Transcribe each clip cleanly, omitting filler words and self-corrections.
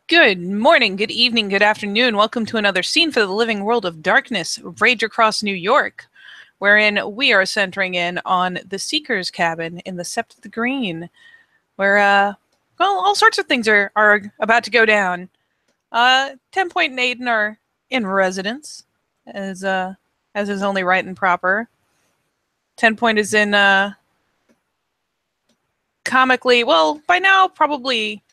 Good morning, good evening, good afternoon. Welcome to another scene for the living world of darkness, Rage Across New York, wherein we are centering in on the Seeker's cabin in the Sept of the Green, where, all sorts of things are about to go down. 10 Point and Aiden are in residence, as is only right and proper. 10 Point is in, comically, well, by now, probably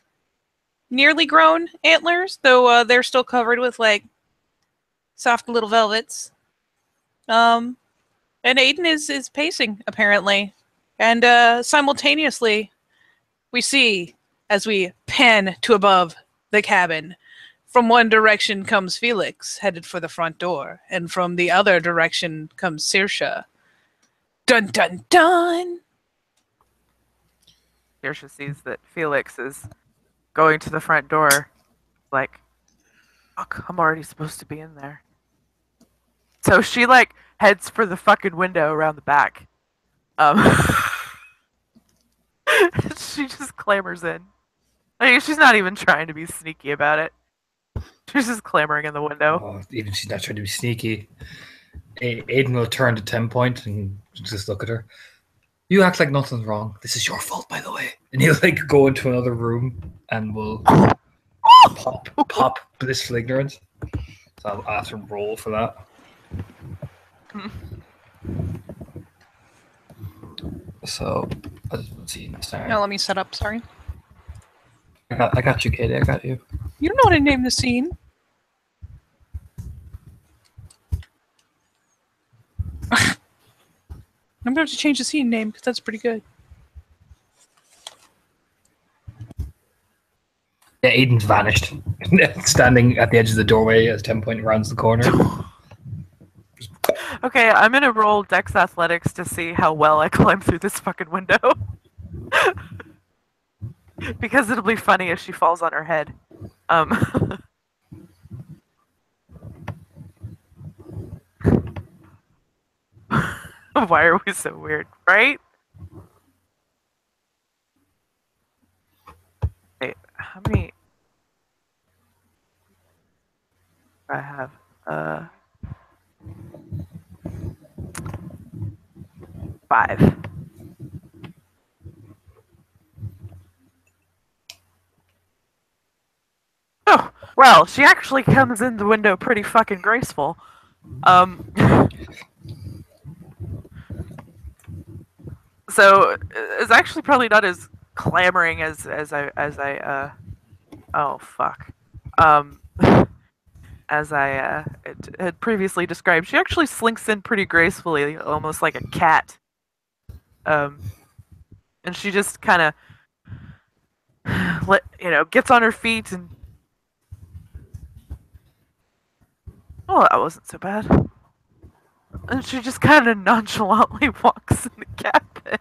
nearly grown antlers, though they're still covered with like soft little velvets. And Aiden is pacing apparently, and simultaneously we see as we pan to above the cabin. From one direction comes Felix, headed for the front door, and from the other direction comes Saoirse. Dun dun dun! Saoirse sees that Felix is going to the front door, like, fuck, I'm already supposed to be in there. So she, like, heads for the fucking window around the back. She just clambers in. I mean, she's not even trying to be sneaky about it. She's just clambering in the window. Oh, even she's not trying to be sneaky. Aiden will turn to 10 Point and just look at her. You act like nothing's wrong. This is your fault, by the way. And he'll like go into another room and will pop blissful ignorance. So I'll ask him to roll for that. So let's see. No, let me set up. Sorry. I got you, Katie. I got you. You don't know how to name the scene. I'm going to have to change the scene name because that's pretty good. Yeah, Aiden's vanished. Standing at the edge of the doorway as 10 Point rounds the corner. Okay, I'm gonna roll Dex Athletics to see how well I climb through this fucking window. Because it'll be funny if she falls on her head. Why are we so weird, right? Wait, how many do I have? 5. Oh, well, she actually comes in the window pretty fucking graceful. So it's actually probably not as clamoring as I oh fuck. As I had previously described. She actually slinks in pretty gracefully, almost like a cat. And she just kind of gets on her feet and oh, that wasn't so bad. And she just kind of nonchalantly walks in the cabin.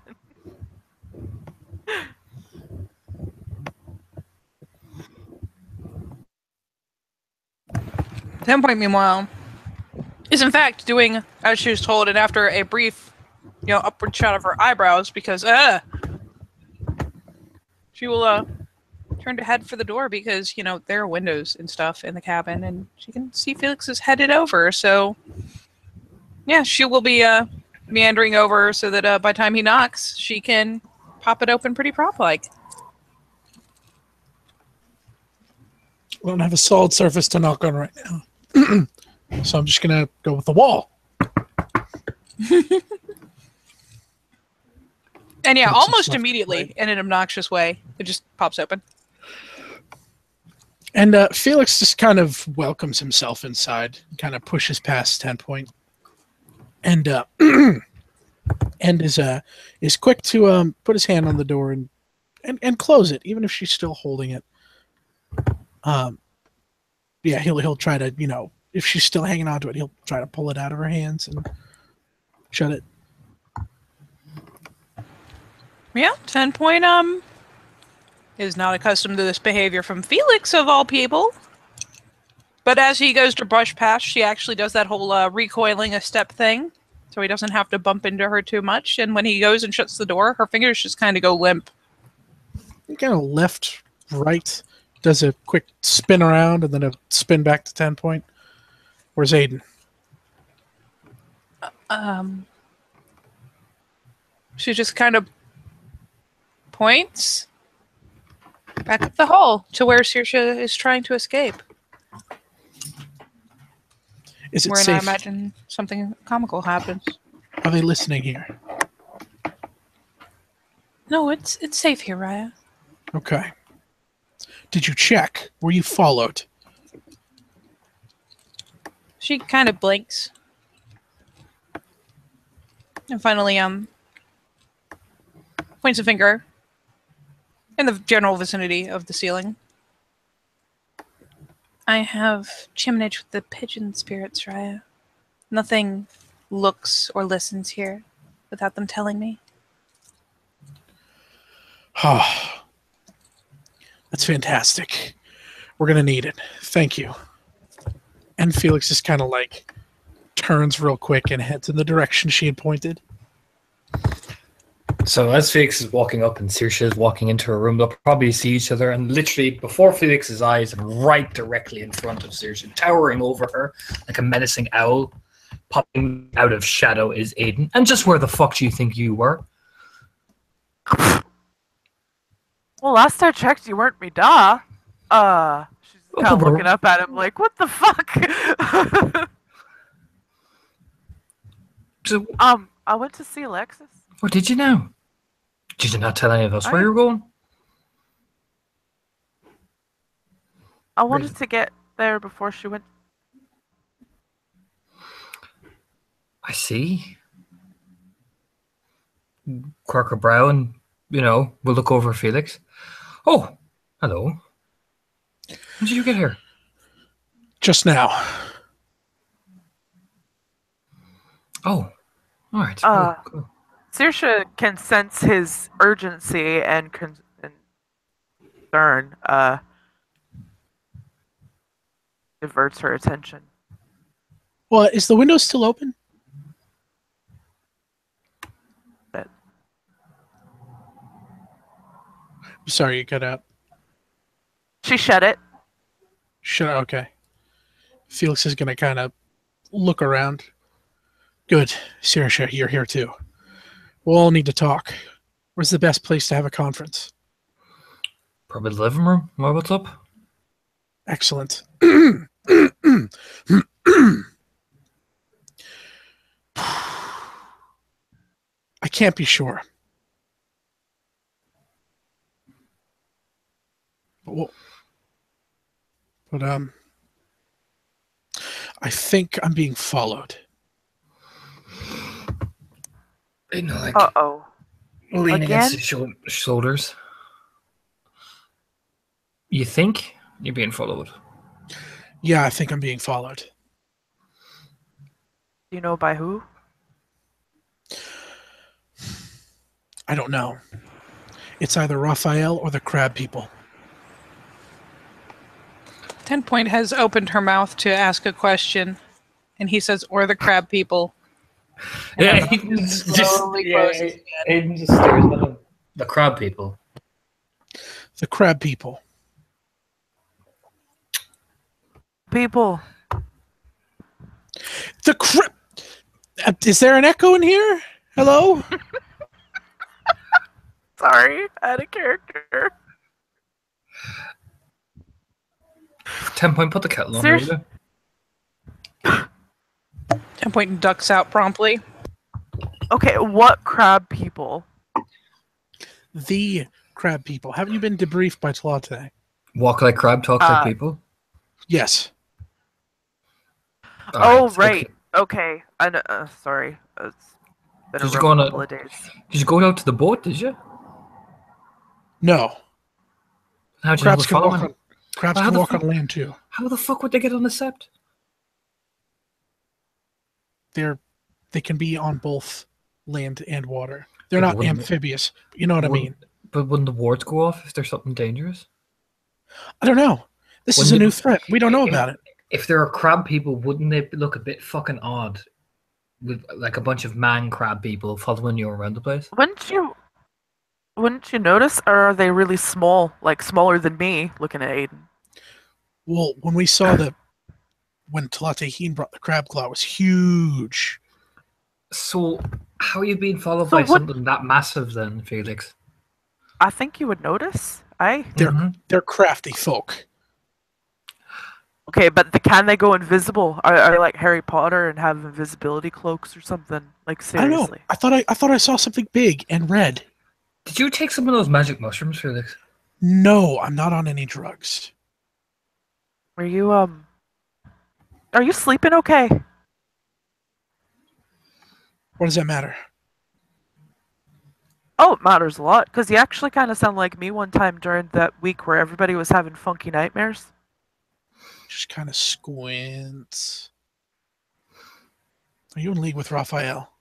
10 Point, meanwhile, is in fact doing as she was told, and after a brief, upward shot of her eyebrows, because she will turn to head for the door because there are windows and stuff in the cabin, and she can see Felix is headed over. So, yeah, she will be meandering over so that by the time he knocks, she can pop it open pretty prop-like. We don't have a solid surface to knock on right now. So I'm just going to go with the wall. And yeah, almost immediately, in an obnoxious way, it just pops open. And Felix just kind of welcomes himself inside, kind of pushes past 10 Point, and and is quick to put his hand on the door and close it, even if she's still holding it. Yeah, he'll try to, if she's still hanging on to it, he'll try to pull it out of her hands and shut it. Yeah, 10 Point is not accustomed to this behavior from Felix, of all people. But as he goes to brush past, she actually does that whole recoiling a step thing, so he doesn't have to bump into her too much. And when he goes and shuts the door, her fingers just kind of go limp. Kind of left, right, does a quick spin around and then a spin back to 10 point. Where's Aiden? She just kind of points back up the hall to where Saoirse is trying to escape. Is it Where I safe? imagine something comical happens. Are they listening here? No, it's safe here, Raya. Okay. Did you check? Were you followed? She kind of blinks. And finally, points a finger in the general vicinity of the ceiling. I have chiminage with the pigeon spirits, Raya. Nothing looks or listens here without them telling me. Oh, that's fantastic. We're going to need it. Thank you. And Felix just kind of like turns real quick and heads in the direction she had pointed. So as Felix is walking up and Saoirse is walking into her room, they'll probably see each other, and literally before Felix's eyes and right directly in front of Saoirse, towering over her like a menacing owl, popping out of shadow is Aiden. And just where the fuck do you think you were? Well, last I checked, you weren't me, duh. She's kind of looking up at him like, what the fuck? So, I went to see Alexis. what did you know? Did you not tell any of us where you were going? I wanted to get there before she went. I see. Quirk her brow and, we'll look over Felix. Oh, hello. When did you get here? Just now. Oh, all right. Cool. Saoirse can sense his urgency and concern. Diverts her attention. Well, is the window still open? But Sorry, you cut out. she shut it. Okay. Felix is going to kind of look around. Good. Saoirse, you're here too. We'll all need to talk. Where's the best place to have a conference? Probably the living room. What's up? Excellent. I can't be sure. But I think I'm being followed. Like Uh-oh. leaning Again? against his shoulders. You think you're being followed? Yeah, I think I'm being followed. Do you know by who? I don't know. It's either Raphael or the crab people. 10 Point has opened her mouth to ask a question, and he says, or the crab people. Yeah, he slowly closes. Aiden just stares at him. The crab people. The crab people. People. The crab... is there an echo in here? Hello? Sorry, out of character. 10 Point, put the kettle on. Seriously? 10 Point ducks out promptly. Okay, what crab people? The crab people. Haven't you been debriefed by Tla today? Walk like crab, talk like people. Yes. Oh, right. Okay. I know, sorry. It's been a rough couple of days. Did you go out to the boat, did you? No. How'd you Crabs can follow walk on, crabs can walk on land too. How the fuck would they get on the sept? They can be on both land and water. They're not amphibious. But you know what I mean? But wouldn't the wards go off if there's something dangerous? I don't know. This is a new threat. We don't know about it. If there are crab people, wouldn't they look a bit fucking odd? With like a bunch of man crab people following you around the place? Wouldn't you Wouldn't you notice? Or are they really small, like smaller than me? Looking at Aiden. Well, when we saw when Talatehine brought the crab claw, it was huge. So, how are you being followed So by what- something that massive then, Felix? I think you would notice. They're crafty folk. Okay, but can they go invisible? Are they like Harry Potter and have invisibility cloaks or something? Like I don't know. seriously? I thought I saw something big and red. Did you take some of those magic mushrooms, Felix? No, I'm not on any drugs. Are you sleeping okay? What does that matter? Oh, it matters a lot because you actually kind of sound like me one time during that week where everybody was having funky nightmares. Just kind of squints. Are you in league with Raphael?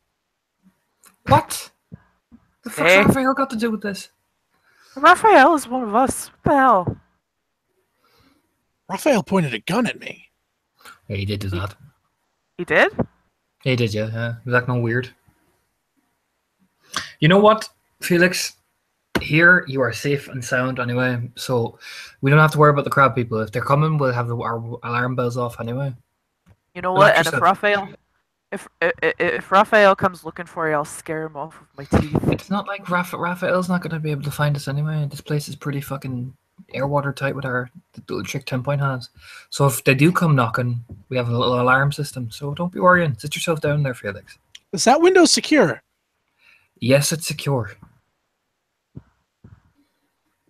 What? The fuck's Hey. Raphael got to do with this? Raphael is one of us. What the hell? Raphael pointed a gun at me. Yeah, he did do that. He did? He did, yeah. He was acting all weird. You know what, Felix? Here, you are safe and sound anyway, so we don't have to worry about the crab people. If they're coming, we'll have our alarm bells off anyway. You know Relax what? And if yourself. if Raphael comes looking for you, I'll scare him off with my teeth. It's not like Raphael's not going to be able to find us anyway. This place is pretty fucking air watertight with the little trick 10-point has. So if they do come knocking, we have a little alarm system. So don't be worrying. Sit yourself down there, Felix. Is that window secure? Yes, it's secure.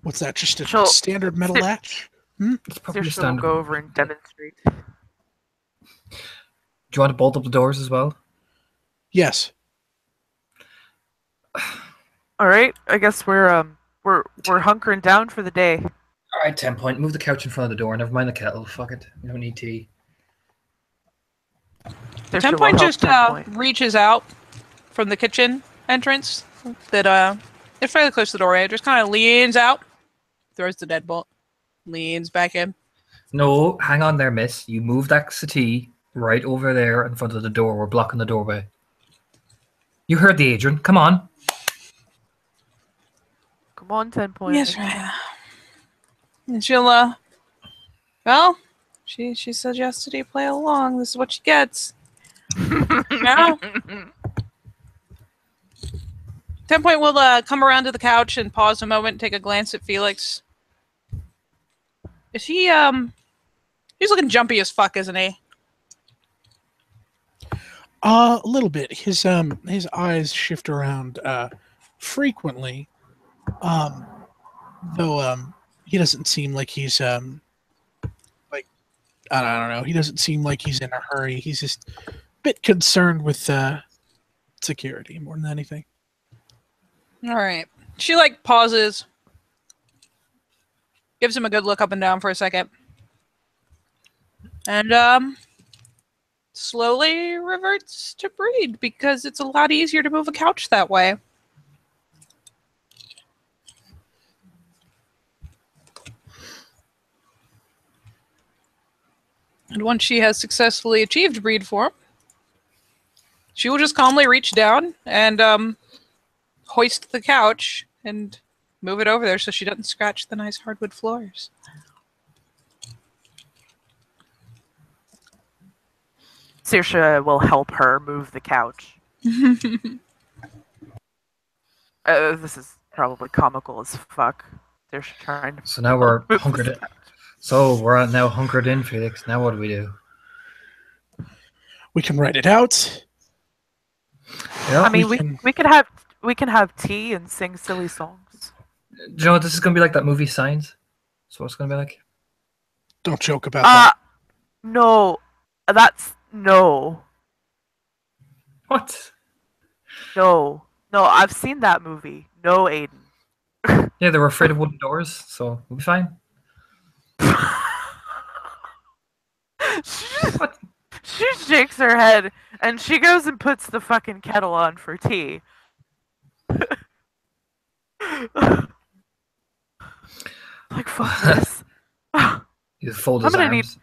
What's that? Just a So- standard metal sit- latch? It's probably Seriously, we'll standard. go over and demonstrate. Do you want to bolt up the doors as well? Yes. All right, I guess we're hunkering down for the day. All right, 10-point. Move the couch in front of the door. Never mind the kettle. Fuck it. We don't need tea. There 10 should point well help just 10 point. reaches out from the kitchen entrance that it's fairly close to the doorway. It just kind of leans out, throws the deadbolt, leans back in. No, hang on there, miss. You move that settee right over there in front of the door. We're blocking the doorway. You heard the Adrian. Come on. Come on, 10 point. Yes, right. And she'll well, she suggested he play along. This is what she gets. Now 10 point will come around to the couch and pause a moment and take a glance at Felix. Is he he's looking jumpy as fuck, isn't he? A little bit. His eyes shift around frequently. Though he doesn't seem like he's like I don't know. He doesn't seem like he's in a hurry. He's just a bit concerned with security more than anything. All right. She like pauses, gives him a good look up and down for a second, and slowly reverts to breed because it's a lot easier to move a couch that way. And once she has successfully achieved breed form, she will just calmly reach down and hoist the couch and move it over there so she doesn't scratch the nice hardwood floors. Saoirse will help her move the couch. This is probably comical as fuck. Saoirse trying to So now we're move hunkered the in. So we're now hunkered in, Felix. Now what do we do? We can write it out. Yeah. I mean, we we can- can have tea and sing silly songs. Do you know what this is going to be like? That movie Signs. That's what it's going to be like. Don't joke about that. No, that's no. What? No, I've seen that movie. No, Aiden. Yeah, they were afraid of wooden doors, so we'll be fine. She shakes her head and she goes and puts the fucking kettle on for tea. Like, fuck this. You fold I'm his gonna arms.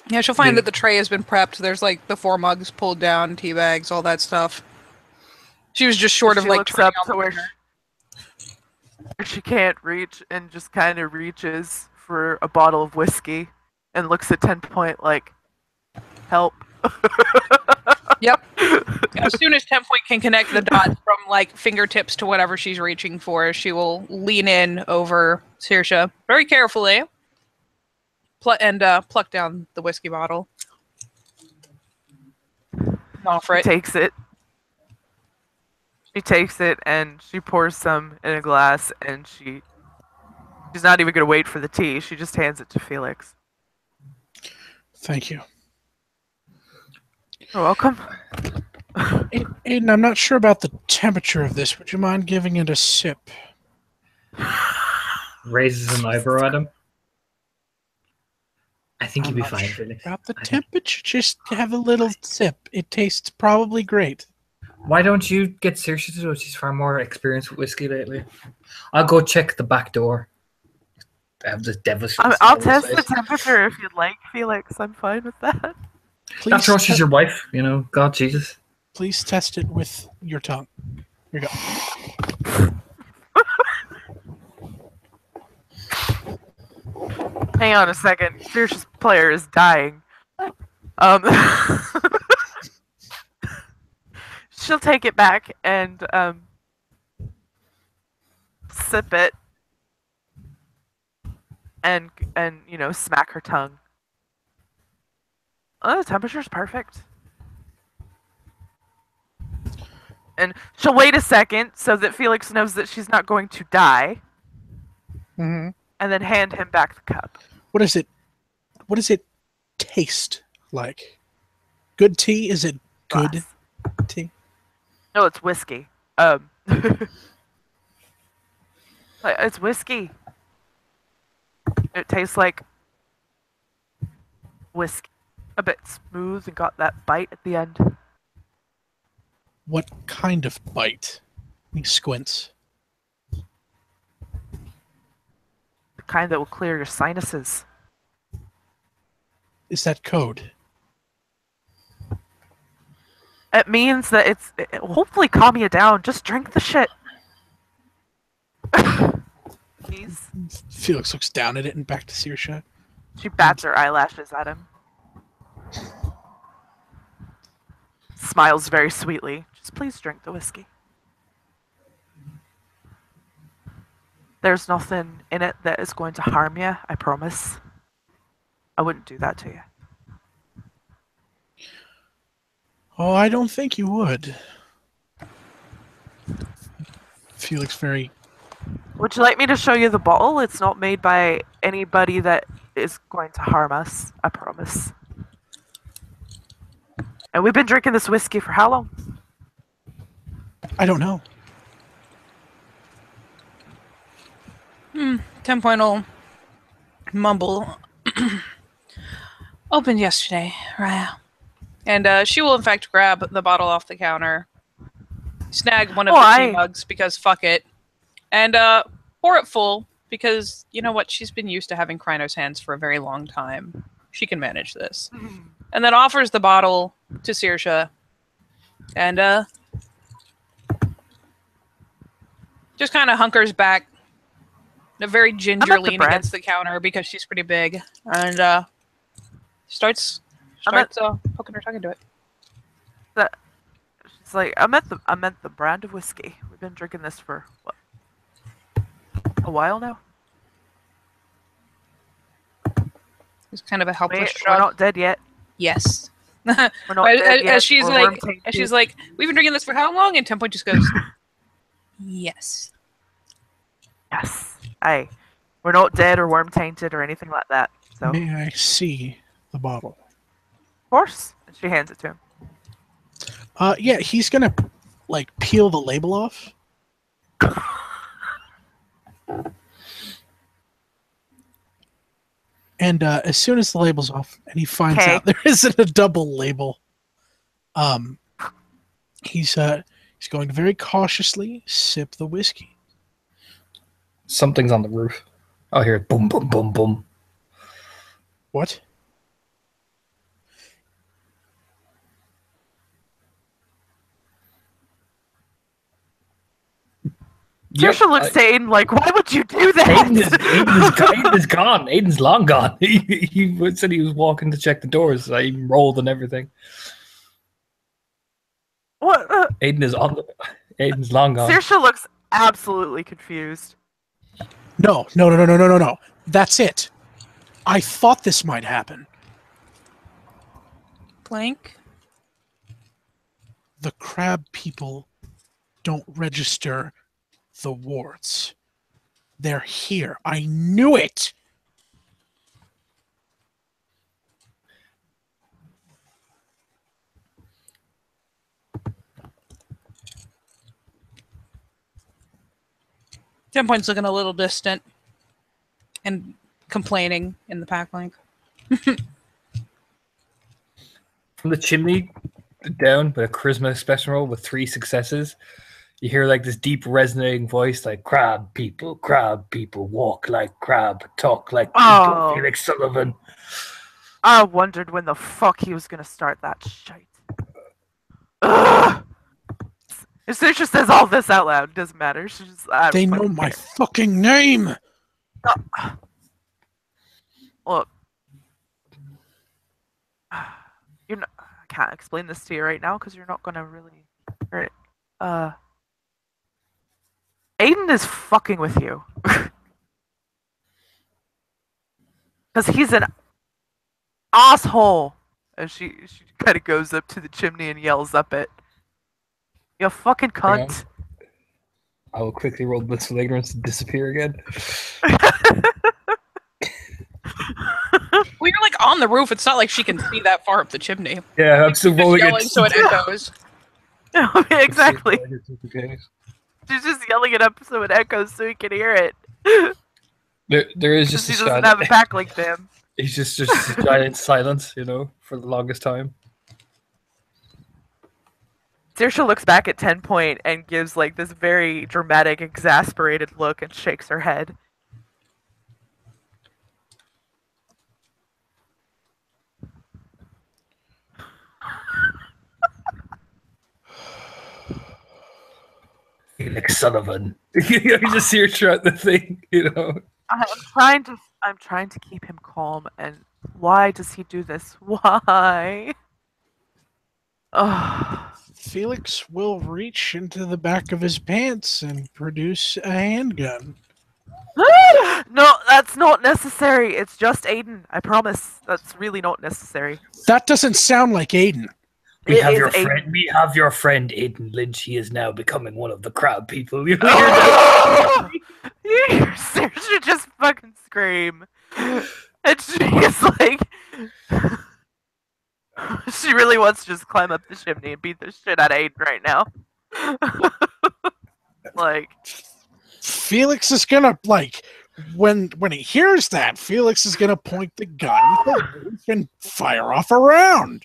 Yeah, she'll find Yeah. that the tray has been prepped. There's like the 4 mugs pulled down, tea bags, all that stuff. She was just short of She like looks turning up on to the where burner. she can't reach and just kind of reaches for a bottle of whiskey and looks at 10 Point like, help. Yep. As soon as 10 Point can connect the dots from like fingertips to whatever she's reaching for, she will lean in over Saoirse very carefully and pluck down the whiskey bottle. Offer it. Takes it. She takes it and she pours some in a glass and she's not even gonna wait for the tea. She just hands it to Felix. Thank you. You're welcome. Aiden, I'm not sure about the temperature of this. Would you mind giving it a sip? Raises an eyebrow at him. I think I'm you'll be not fine, sure Felix. about the temperature. Just have a little sip. It tastes probably great. Why don't you get Saoirse to do it? She's far more experienced with whiskey lately. I'll go check the back door. I have this devilish. I'll test the temperature if you'd like, Felix. I'm fine with that. Please, After all, she's your wife, you know. God, Jesus. please test it with your tongue. Here you go. Hang on a second. Saoirse's player is dying. She'll take it back and sip it and you know, smack her tongue. Oh, the temperature's perfect. And she'll wait a second so that Felix knows that she's not going to die, Mm-hmm. and then hand him back the cup. What is it? What does it taste like? Good tea? Is it good Glass. tea? No, it's whiskey. It's whiskey. It tastes like whiskey. A bit smooth and got that bite at the end. What kind of bite? He squints. The kind that will clear your sinuses. Is that code? It means that it will hopefully calm you down. Just drink the shit. Please. Felix looks down at it and back to Saoirse. She bats her eyelashes at him. Smiles very sweetly. Just please drink the whiskey. There's nothing in it that is going to harm you, I promise. I wouldn't do that to you. Oh, I don't think you would. Felix very... Would you like me to show you the bottle? It's not made by anybody that is going to harm us, I promise. And we've been drinking this whiskey for how long? I don't know. 10 Point will mumble. Opened yesterday, right? And she will in fact grab the bottle off the counter, snag one of the tea mugs because fuck it, and pour it full because you know what? She's been used to having Krynos hands for a very long time. She can manage this. And then offers the bottle to Saoirse and just kind of hunkers back, very gingerly against the counter because she's pretty big, and starts poking her tongue into it. She's like, I meant the brand of whiskey. We've been drinking this for what, a while now. It's kind of a helpless We're shrug. not dead yet. Yes. We're not dead yet. As she's like, we've been drinking this for how long? And 10 Point just goes, yes. Yes. Aye. We're not dead or worm tainted or anything like that. So May I see the bottle? of course. And she hands it to him. Yeah, he's gonna like peel the label off. And as soon as the label's off, and he finds out there isn't a double label, he's going to very cautiously sip the whiskey. Something's on the roof. I'll hear it boom, boom, boom, boom. What? Saoirse looks to Aiden like, why would you do that? Aiden is gone. Aiden's long gone. He said he was walking to check the doors. I even rolled and everything. What? Aiden's long gone. Saoirse looks absolutely confused. No. That's it. I thought this might happen. Blank. The crab people don't register the wards. They're here. I knew it. Point's looking a little distant and complaining in the pack link. From the chimney down with a charisma special roll with 3 successes, you hear like this deep resonating voice like crab people, walk like crab, talk like people. Oh. Felix Sullivan. I wondered when the fuck he was gonna start that shite. Ugh! If Saoirse says all this out loud, doesn't matter. She just, They know my fucking name. Look, you're not. I can't explain this to you right now because you're not gonna really. Right. Aiden is fucking with you. Because he's an asshole. And she kind of goes up to the chimney and yells up it. You fucking cunt. I will quickly roll blissful ignorance to disappear again. Well, you're like on the roof. It's not like she can see that far up the chimney. Yeah, I'm still rolling Yelling so it echoes. Exactly. She's just yelling it up so it echoes so he can hear it. There is just he a doesn't shot. have a backlink to him. He's just a giant silence, for the longest time. Saoirse looks back at 10 Point and gives like this very dramatic, exasperated look and shakes her head. Felix Sullivan. You just hear throughout the thing, I'm trying to keep him calm, and why does he do this? Why? Ugh. Felix will reach into the back of his pants and produce a handgun. No, that's not necessary. It's just Aiden. I promise. That's really not necessary. That doesn't sound like Aiden. We It have is your Aiden. friend. We have your friend Aiden Lynch. He is now becoming one of the crowd people. You You hear Saoirse just fucking scream. And she's like... she really wants to just climb up the chimney and beat the shit out of Aiden right now. Like... Felix is gonna, when he hears that, Felix is gonna point the gun and fire off a round.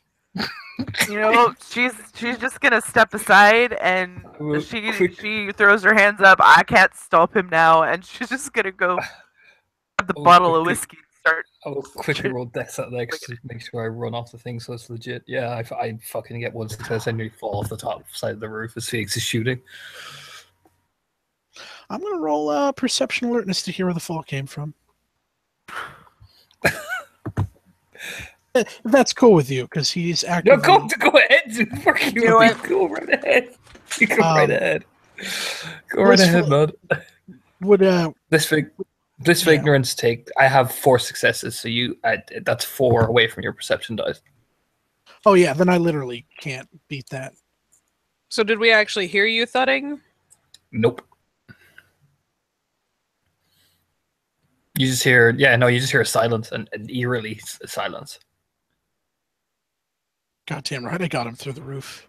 She's just gonna step aside and she throws her hands up. I can't stop him now, and she's just gonna go grab the bottle of whiskey and start. I will quickly roll dex athletics to make sure I run off the thing so it's legit. Yeah, I fucking get one success and nearly fall off the top side of the roof as Felix is shooting. I'm gonna roll perception alertness to hear where the fall came from. If that's cool with you, because he's actively... No, go ahead. Fuck you. Go right ahead. Go right ahead. Go right ahead, bud. Would this for ignorance take? I have 4 successes, so that's 4 away from your perception dice. Oh yeah, then I literally can't beat that. So did we actually hear you thudding? Nope. You just hear, you just hear a silence and eerily a silence. Goddamn right, I got him through the roof.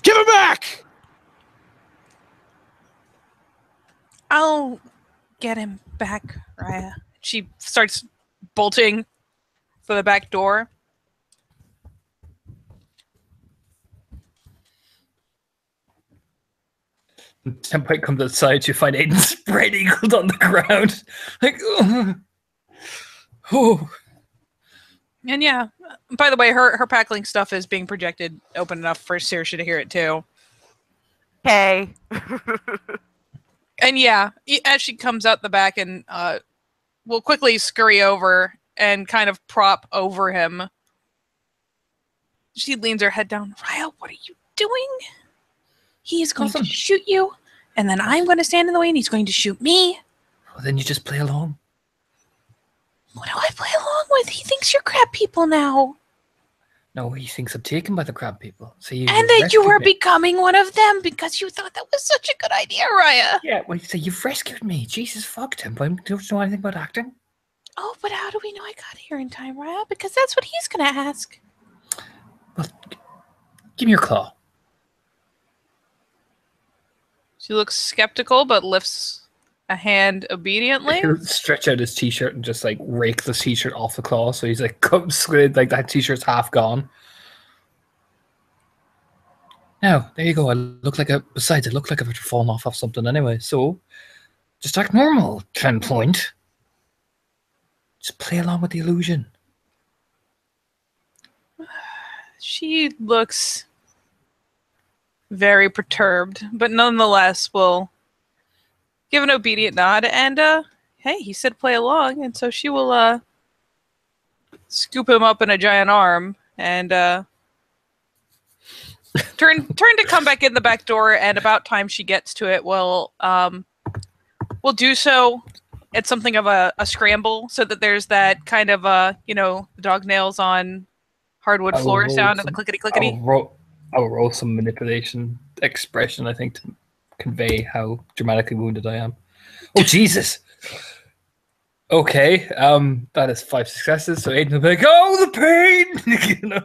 Give him back! I'll get him back, Raya. She starts bolting for the back door. Template comes outside, you find Aiden spread eagled on the ground. Like, oh. And yeah, by the way, her packlink stuff is being projected open enough for Saoirse to hear it too. Okay. And yeah, as she comes out the back and will quickly scurry over and kind of prop over him. She leans her head down. Raya, what are you doing? He's going to shoot you, and then I'm going to stand in the way, and he's going to shoot me. Well, then you just play along. What do I play along with? He thinks you're crab people now. No, he thinks I'm taken by the crab people. So And that you were becoming one of them because you thought that was such a good idea, Raya. Yeah, well, so you've rescued me. Jesus fuck, Tim. Don't you know anything about acting? Oh, but how do we know I got here in time, Raya? Because that's what he's going to ask. Well, give me your claw. She looks skeptical, but lifts a hand obediently. He'll stretch out his t-shirt and just like rake the t-shirt off the claw, so he's like squid, like that t-shirt's half gone. Now, there you go. Besides, it looked like I've fallen off something anyway. So, just act normal, 10 point. Just play along with the illusion. She looks very perturbed, but nonetheless will give an obedient nod. And hey, he said play along, and so she will scoop him up in a giant arm and turn to come back in the back door. And about time she gets to it, will do so. It's something of a scramble, so that there's that kind of the dog nails on hardwood floor sound and the clickety clickety. I will roll some manipulation expression, I think, to convey how dramatically wounded I am. Oh Jesus! Okay, that is 5 successes. So Aiden will be like, "Oh, the pain!" You know?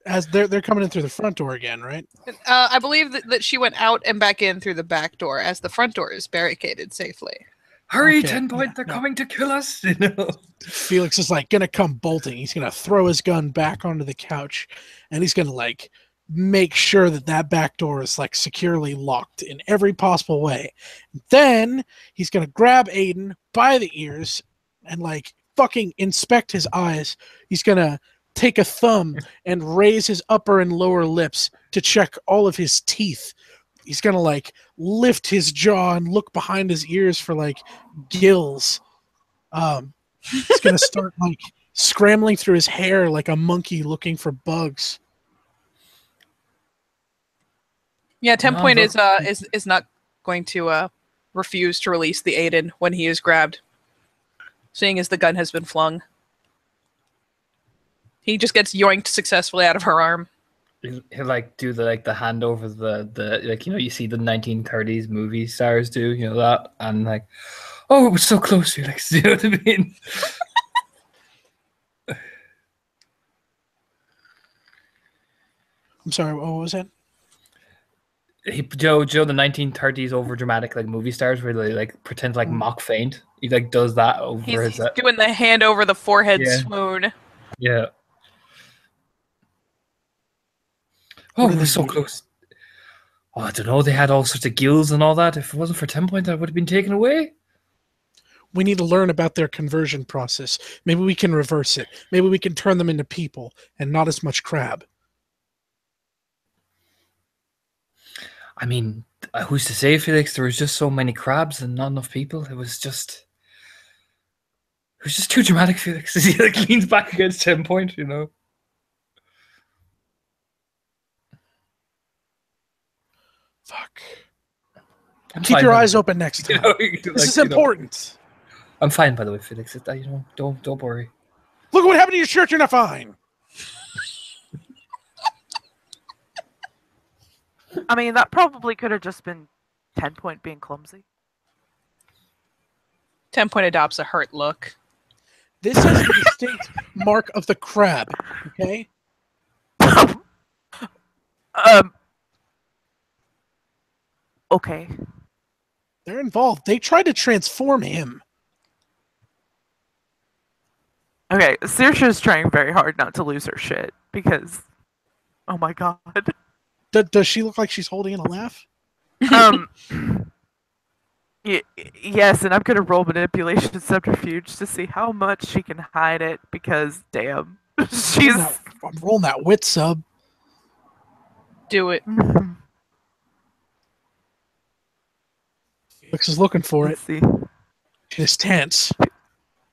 As they're coming in through the front door again, right? I believe that she went out and back in through the back door, as the front door is barricaded safely. Hurry, Okay, 10 point! They're coming to kill us. You know. Felix is like gonna come bolting. He's gonna throw his gun back onto the couch, and he's gonna like make sure that back door is like securely locked in every possible way. Then he's gonna grab Aiden by the ears and like fucking inspect his eyes. He's gonna take a thumb and raise his upper and lower lips to check all of his teeth. He's gonna like lift his jaw and look behind his ears for like gills. He's gonna start like scrambling through his hair like a monkey looking for bugs. Yeah, 10 point is not going to refuse to release the Aiden when he is grabbed, seeing as the gun has been flung. He just gets yoinked successfully out of her arm. He'll like do the hand over the like, you know, you see the 1930s movie stars do, you know, that, and like, oh, it was so close, Felix. You know what I mean? I'm sorry, what was that? Joe, the 1930s over dramatic like movie stars where they like pretend to, like mock faint. He like does that over he's his. Doing the hand over the forehead swoon. Yeah. Oh, it was so close. Oh, I don't know. They had all sorts of gills and all that. If it wasn't for 10 point, that would have been taken away. We need to learn about their conversion process. Maybe we can reverse it. Maybe we can turn them into people and not as much crab. I mean, who's to say, Felix? There was just so many crabs and not enough people. It was just too dramatic, Felix. He like leans back against 10 point, you know. Fuck. I'm Keep fine, your by eyes the way. open next time. You know, This is important. I'm fine, by the way, Felix. You know, don't worry. Look what happened to your shirt. You're not fine. I mean, that probably could have just been 10 point being clumsy. 10 point adopts a hurt look. This is a distinct mark of the crab. Okay. Okay. They're involved. They tried to transform him. Okay, Saoirse's trying very hard not to lose her shit because, oh my god. Does she look like she's holding in a laugh? Yes, and I'm gonna roll manipulation subterfuge to see how much she can hide it because, damn, she's. I'm rolling that wit sub. Do it. Felix is looking for it. Let's see. It's tense.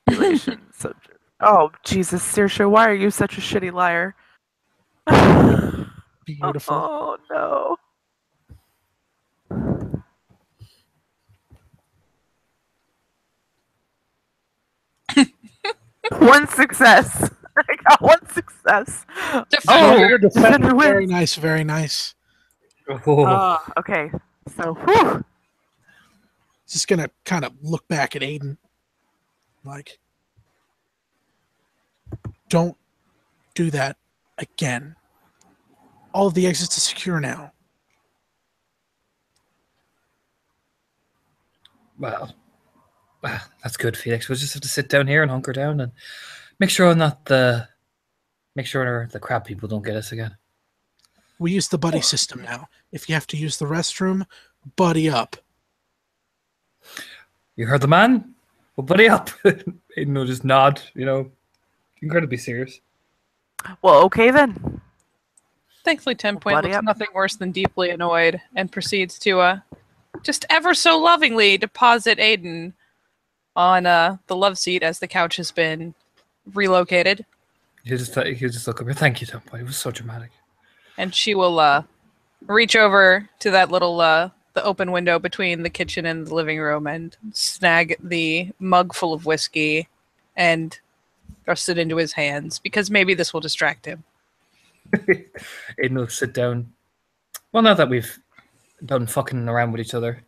Population subject. Oh, Jesus, Saoirse, why are you such a shitty liar? Beautiful. Oh, no. One success. I got one success. Defender, defender wins. Very nice, very nice. Oh, Okay. So, whew. Just gonna kind of look back at Aiden. Like, don't do that again. All of the exits are secure now. well, that's good, Felix. We'll just have to sit down here and hunker down and make sure the crab people don't get us again. We use the buddy system now. If you have to use the restroom, buddy up. You heard the man? Well, buddy up. Aiden will just nod, incredibly serious. Well, okay then. Thankfully, 10 Point buddy looks up. nothing worse than deeply annoyed and proceeds to just ever so lovingly deposit Aiden on the love seat as the couch has been relocated. He'll just look over. Thank you, Tom. It was so dramatic. And she will reach over to that little the open window between the kitchen and the living room and snag the mug full of whiskey and thrust it into his hands because maybe this will distract him. Aiden will sit down. Well, now that we've done fucking around with each other,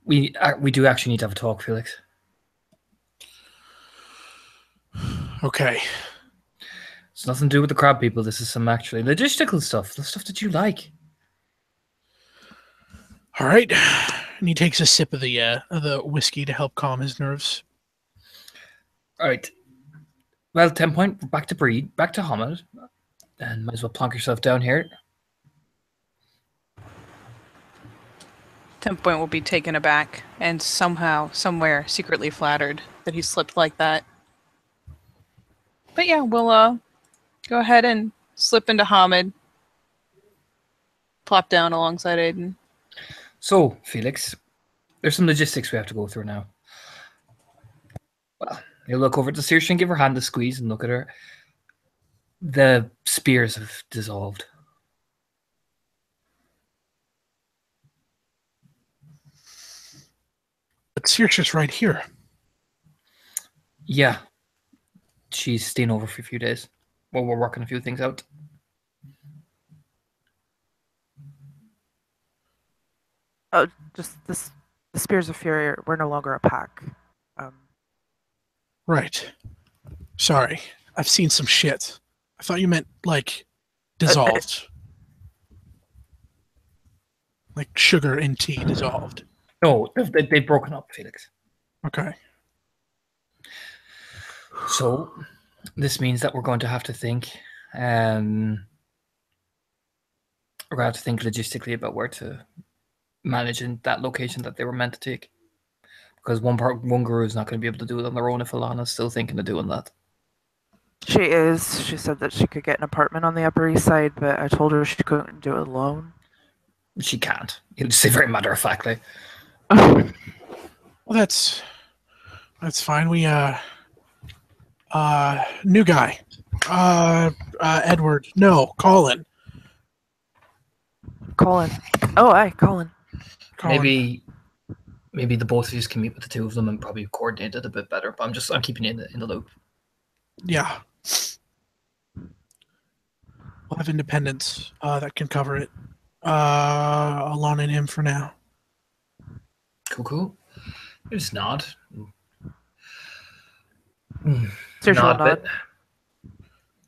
we do actually need to have a talk, Felix. Okay. It's nothing to do with the crab people. This is some actually logistical stuff. The stuff that you like. All right. And he takes a sip of the whiskey to help calm his nerves. All right. Well, 10 Point, back to breed, back to Hamid, and might as well plonk yourself down here. 10 Point will be taken aback and somehow, somewhere, secretly flattered that he slipped like that. But yeah, we'll go ahead and slip into Hamid. Plop down alongside Aiden. So, Felix, there's some logistics we have to go through now. Well, you look over to Saoirse and give her hand a squeeze and look at her. The spears have dissolved. But Saoirse's right here. Yeah. She's staying over for a few days. Well, we're working a few things out. Oh, just this. The Spears of Fury. We're no longer a pack. Right. Sorry. I've seen some shit. I thought you meant, like, dissolved. Like sugar in tea dissolved. No, they've broken up, Felix. Okay. So, this means that we're going to have to think. We're going to have to think logistically about where to manage in that location that they were meant to take. Because one guru is not going to be able to do it on their own if Alana's still thinking of doing that. She is. She said that she could get an apartment on the Upper East Side, but I told her she couldn't do it alone. She can't. He'll just say very matter-of-factly. Well, that's fine. We new guy. Edward. No, Colin. Colin. Oh, aye, Colin. Maybe the both of you can meet with the two of them and probably coordinate it a bit better. But I'm keeping you in the loop. Yeah. We'll have independence that can cover it. Alana and him for now. Cool. You just nod. Seriously, Nod a nod. bit.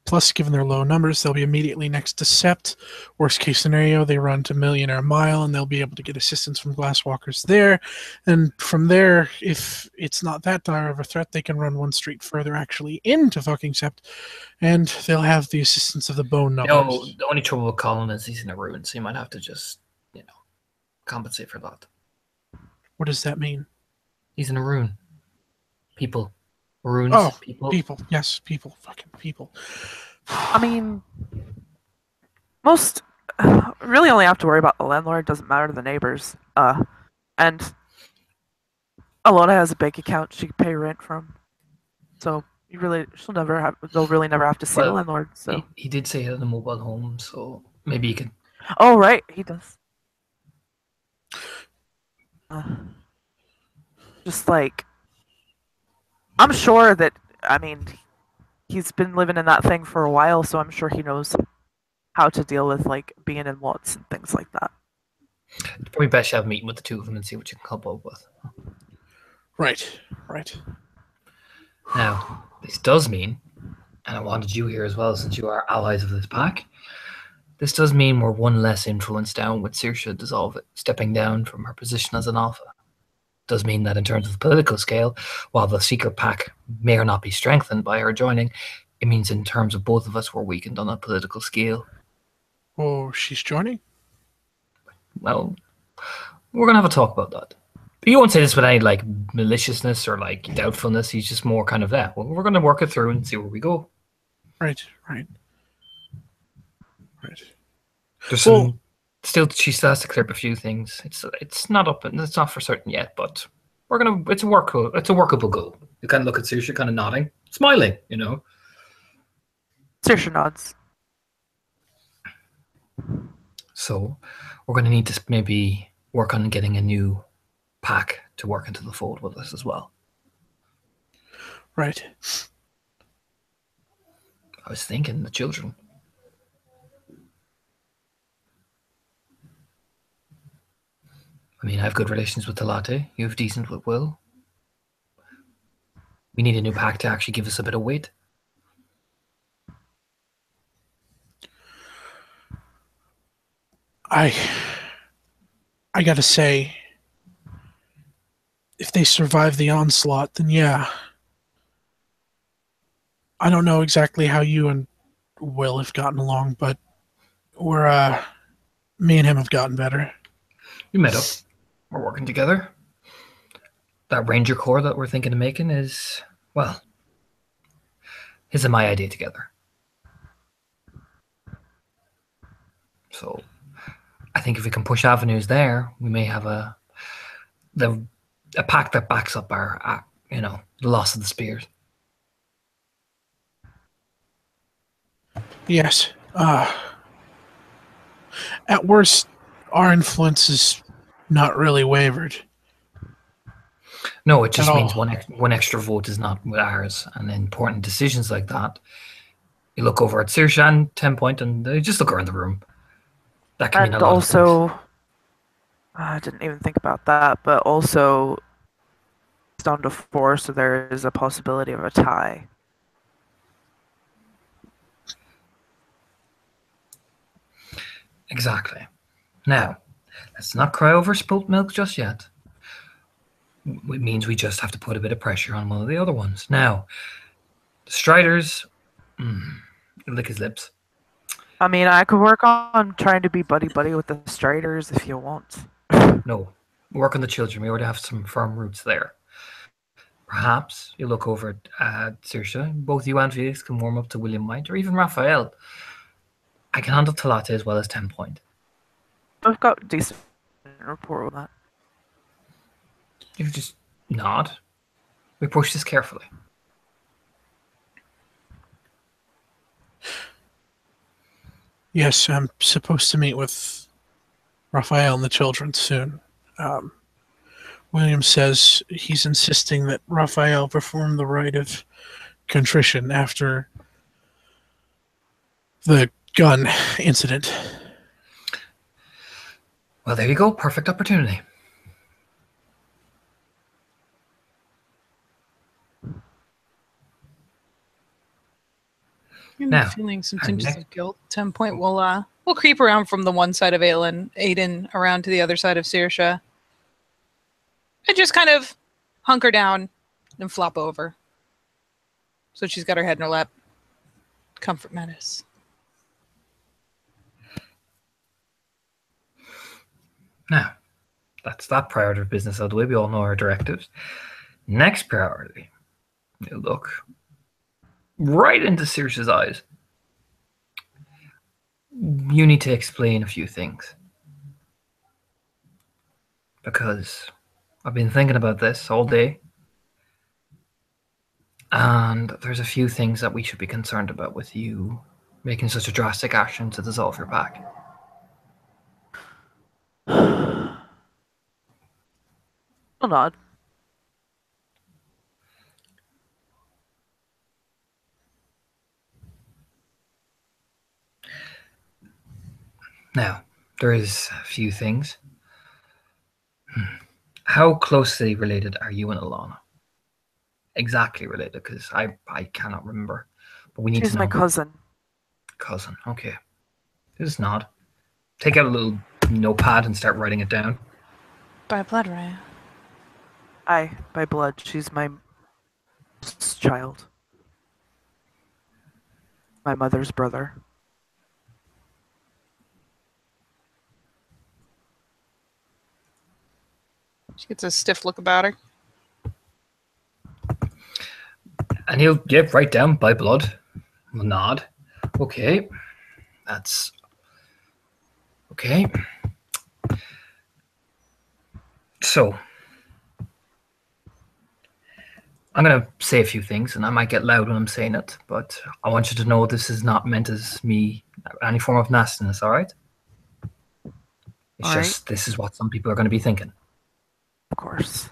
Plus, given their low numbers, they'll be immediately next to Sept. Worst case scenario, they run to Millionaire Mile, and they'll be able to get assistance from Glasswalkers there. And from there, if it's not that dire of a threat, they can run one street further, actually, into fucking Sept, and they'll have the assistance of the bone numbers. No, the only trouble with Colin is he's in a ruin, so you might have to just, compensate for that. What does that mean? He's in a ruin. People. Ruins. Oh, people. people. Yes, people. Fucking people. I mean, most really only have to worry about the landlord. Doesn't matter to the neighbors. And Alona has a bank account she can pay rent from. So they'll really never have to see the Well, landlord. So he did say he had a mobile home, so maybe you could. oh right, he does. Just like I'm sure that I mean he's been living in that thing for a while, so I'm sure he knows how to deal with like being in lots and things like that. It's probably best you have a meeting with the two of them and see what you can come up with. Right. Right. Now, this does mean, and I wanted you here as well since you are allies of this pack, this does mean we're one less influence down with Saoirse stepping down from her position as an alpha. It does mean that in terms of the political scale, while the Secret Pack may or not be strengthened by her joining, it means in terms of both of us we're weakened on a political scale. Oh, she's joining? Well, we're going to have a talk about that. But you won't say this with any like maliciousness or like doubtfulness. He's just more kind of that. Well, we're going to work it through and see where we go. Right. Right. Right. There's some still. She still has to clear up a few things. It's not up and it's not for certain yet, but we're gonna. It's a workable goal. You kind of look at Saoirse, kind of nodding, smiling. You know. Saoirse nods. So we're going to need to maybe work on getting a new pack to work into the fold with us as well. Right. I was thinking the children. I mean, I have good relations with the latte. You have decent with Will. We need a new pack to actually give us a bit of weight. I gotta say, if they survive the onslaught, then yeah. I don't know exactly how you and Will have gotten along, but me and him have gotten better. We met up. We're working together. That Ranger Corps that we're thinking of making is, well, his and my idea together. So I think if we can push avenues there, we may have a pack that backs up our, the loss of the spears. Yes. At worst, our influence is not really wavered. No, it just At means all. one extra vote is not with ours, and important decisions like that. You look over at Saoirse and 10 Point, and they just look around the room. That can mean a And lot of also, I didn't even think about that, but also it's down to 4, so there is a possibility of a tie. things. Exactly. Now, let's not cry over spilt milk just yet. It means we just have to put a bit of pressure on one of the other ones. Now, the Striders, lick his lips. I mean, I could work on trying to be buddy-buddy with the Striders if you want. No, work on the children. We already have some firm roots there. Perhaps you look over at Saoirse. Both you and Felix can warm up to William White, or even Raphael. I can handle Talate as well as 10 Point. I've got decent rapport with that. You just nod. We push this carefully. Yes, I'm supposed to meet with Raphael and the children soon. William says he's insisting that Raphael perform the rite of contrition after the gun incident. Well, there you go. Perfect opportunity. Now, Feeling some our tinges next- of guilt. 10 Point will creep around from the one side of Aiden around to the other side of Saoirse. And just kind of hunker down and flop over. So she's got her head in her lap. Comfort Menace. Now, that's that priority of business out of the way. We all know our directives. Next priority, you look right into Saoirse's eyes. You need to explain a few things. Because I've been thinking about this all day. And there's a few things that we should be concerned about with you making such a drastic action to dissolve your pack. I'll nod. Now, there is a few things. How closely related are you and Alana? Exactly related, because I cannot remember. But we need She's to know. my cousin. Cousin, okay. Just nod. Take out a little notepad and start writing it down. By blood, right? Aye, by blood. She's my child. My mother's brother. She gets a stiff look about her. And he'll write down by blood. We'll nod. Okay. That's okay. So I'm gonna say a few things, and I might get loud when I'm saying it, but I want you to know this is not meant as me any form of nastiness, alright? It's All just this is what some people are gonna be thinking. Of course.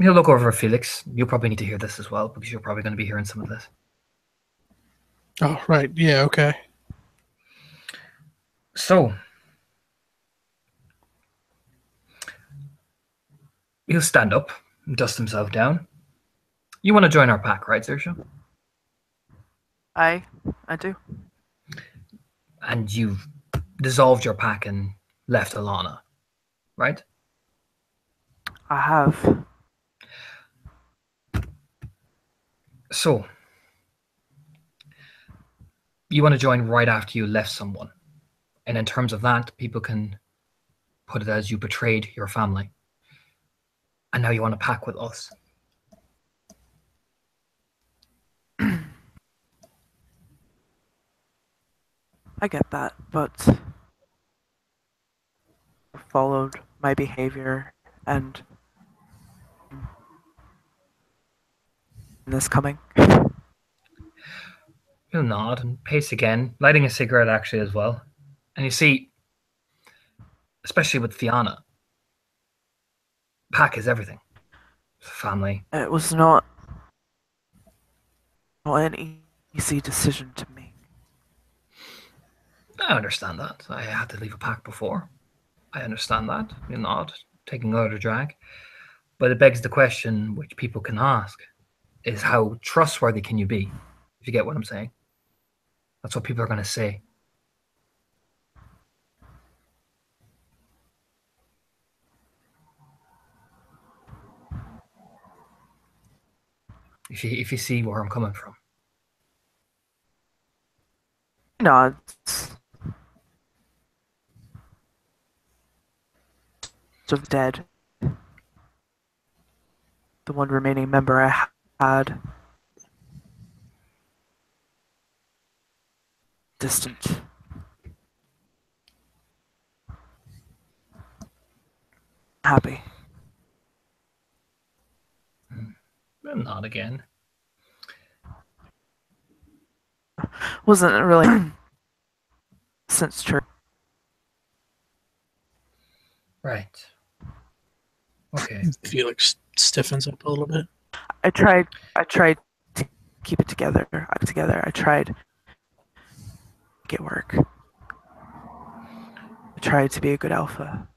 He'll look over at Felix. You'll probably need to hear this as well, because you're probably gonna be hearing some of this. Oh, right. Yeah, okay. So he'll stand up and dust himself down. You want to join our pack, right, Saoirse? I do. And you've dissolved your pack and left Alana, right? I have. So you want to join right after you left someone. And in terms of that, people can put it as you betrayed your family. And now you want to pack with us. I get that, but followed my behavior and this coming. He'll nod and pace again, lighting a cigarette actually as well. And you see, especially with Fiona, pack is everything. Family. It was not an easy decision to make. I understand that. I had to leave a pack before. I understand that. You're not taking out a drag. But it begs the question, which people can ask, is how trustworthy can you be? If you get what I'm saying. That's what people are going to say. If you see where I'm coming from. Nods. Of dead. The one remaining member I had. Distant. Happy. Not again. Wasn't really since church. Right. Okay. Felix stiffens up a little bit. I tried to keep it together. I tried to make it work. I tried to be a good alpha.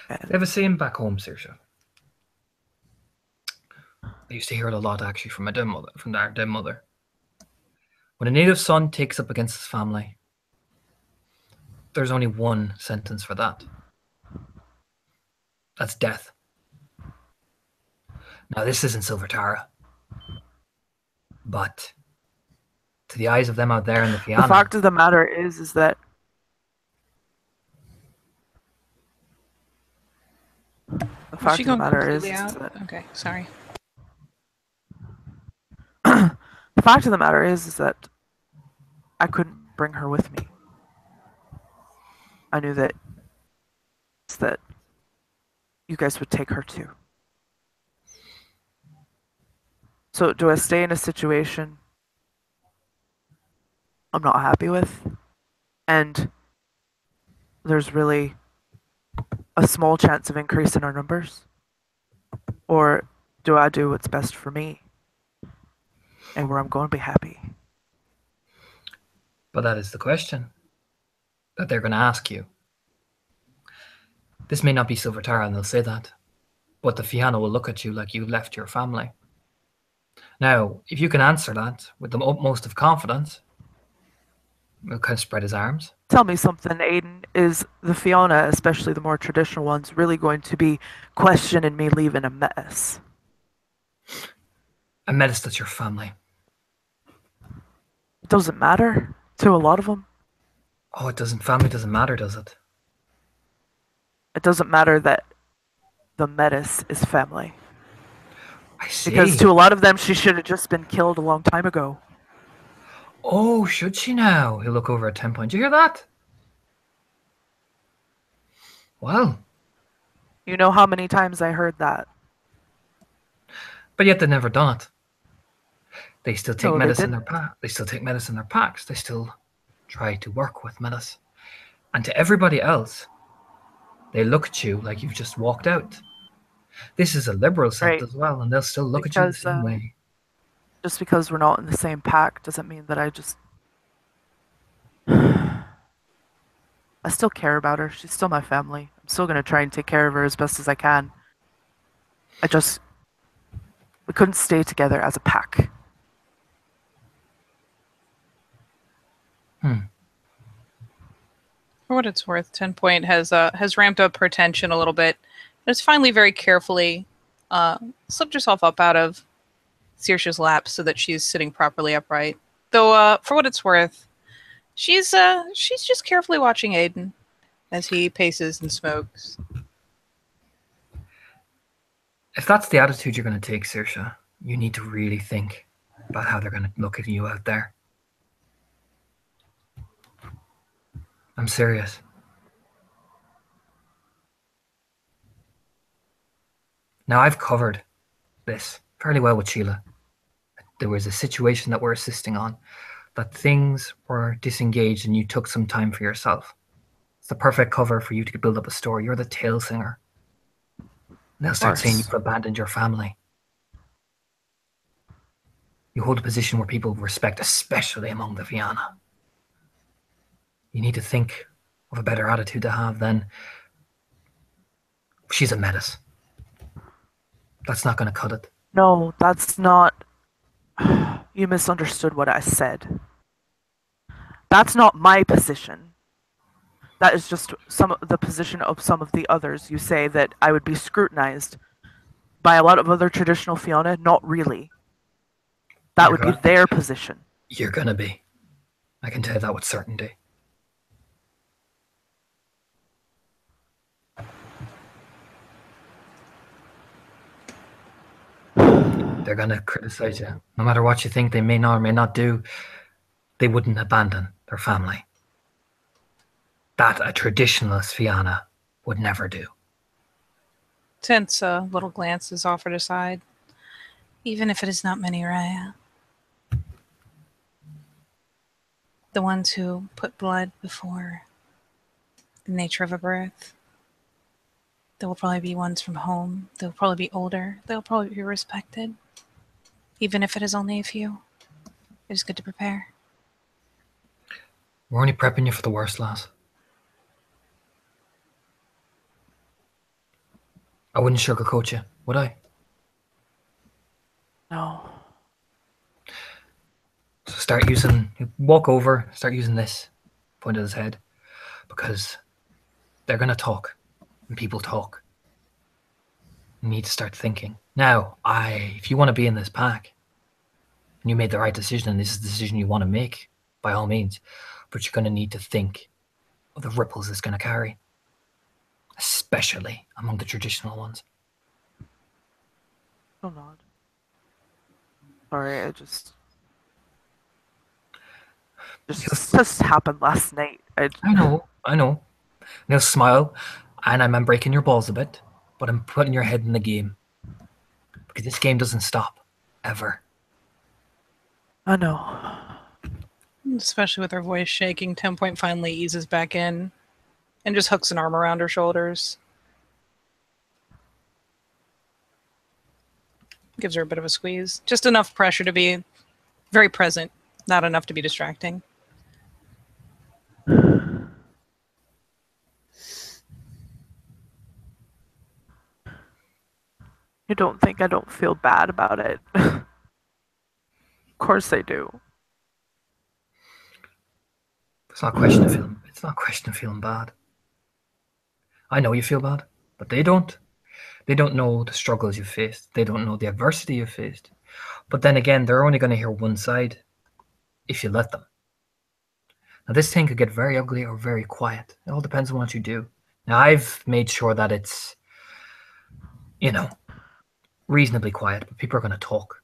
They have a saying back home, Saoirse. I used to hear it a lot actually from our dead mother. When a native son takes up against his family, there's only one sentence for that. That's death. Now this isn't Silver Tara. But to the eyes of them out there in the Fianna, The fact of the matter is that the fact she of the going matter is completely out? that Okay, sorry. The fact of the matter is that I couldn't bring her with me. I knew that you guys would take her too. So do I stay in a situation I'm not happy with, and there's really a small chance of increase in our numbers? Or do I do what's best for me and where I'm going to be happy? But that is the question that they're going to ask you. This may not be Silver Tara, and they'll say that, but the Fianna will look at you like you left your family. Now, if you can answer that with the utmost of confidence, he'll kind of spread his arms. Tell me something, Aiden. Is the Fianna, especially the more traditional ones, really going to be questioning me leaving a mess? A menace that's your family. It doesn't matter to a lot of them. Oh, it doesn't. Family doesn't matter, does it? It doesn't matter that the Metis is family. I see. Because to a lot of them, she should have just been killed a long time ago. Oh, should she now? He'll look over at 10 Point. Did you hear that? Well. You know how many times I heard that? But yet they've never done it. They still take No, they medicine in their didn't. pack. They still take medicine in their packs. They still try to work with medicine. And to everybody else, they look at you like you've just walked out. This is a liberal sect Right. as well, and they'll still look at you the Because, same way. Just because we're not in the same pack doesn't mean that I just... I still care about her. She's still my family. I'm still going to try and take care of her as best as I can. We couldn't stay together as a pack. For what it's worth, 10 Point has ramped up her tension a little bit. Has finally very carefully slipped herself up out of Saoirse's lap so that she's sitting properly upright. Though, for what it's worth, she's just carefully watching Aiden as he paces and smokes. If that's the attitude you're going to take, Saoirse, you need to really think about how they're going to look at you out there. I'm serious. Now, I've covered this fairly well with Sheila. There was a situation that we're assisting on, that things were disengaged and you took some time for yourself. It's the perfect cover for you to build up a story. You're the tale singer. And they'll start saying you've abandoned your family. You hold a position where people respect, especially among the Fianna. You need to think of a better attitude to have than she's a menace. That's not going to cut it. No, that's not... You misunderstood what I said. That's not my position. That is just the position of some of the others. You say that I would be scrutinized by a lot of other traditional Fianna. Not really. That would be their position. You're going to be. I can tell you that with certainty. They're going to criticize you. No matter what you think they may not or may not do, they wouldn't abandon their family. That a traditionalist Fianna would never do. Tense little glance is offered aside. Even if it is not many Raya. The ones who put blood before the nature of a birth. There will probably be ones from home. They'll probably be older. They'll probably be respected. Even if it is only a few. It is good to prepare. We're only prepping you for the worst, lass. I wouldn't sugarcoat you, would I? No. So walk over, start using this, point at his head, because they're going to talk, and people talk. You need to start thinking. Now, if you want to be in this pack, and you made the right decision, and this is the decision you want to make, by all means, but you're going to need to think of the ripples it's going to carry, especially among the traditional ones. She'll nod. Sorry, I just happened last night. I know. And he'll smile, and I'm breaking your balls a bit, but I'm putting your head in the game. Because this game doesn't stop. Ever. I know. Especially with her voice shaking, 10 Point finally eases back in and just hooks an arm around her shoulders. Gives her a bit of a squeeze. Just enough pressure to be very present, not enough to be distracting. You don't think I don't feel bad about it? Of course I do. It's not a question of feeling bad. I know you feel bad, but they don't. They don't know the struggles you've faced. They don't know the adversity you've faced. But then again, they're only going to hear one side if you let them. Now, this thing could get very ugly or very quiet. It all depends on what you do. Now, I've made sure that it's, reasonably quiet, but people are going to talk.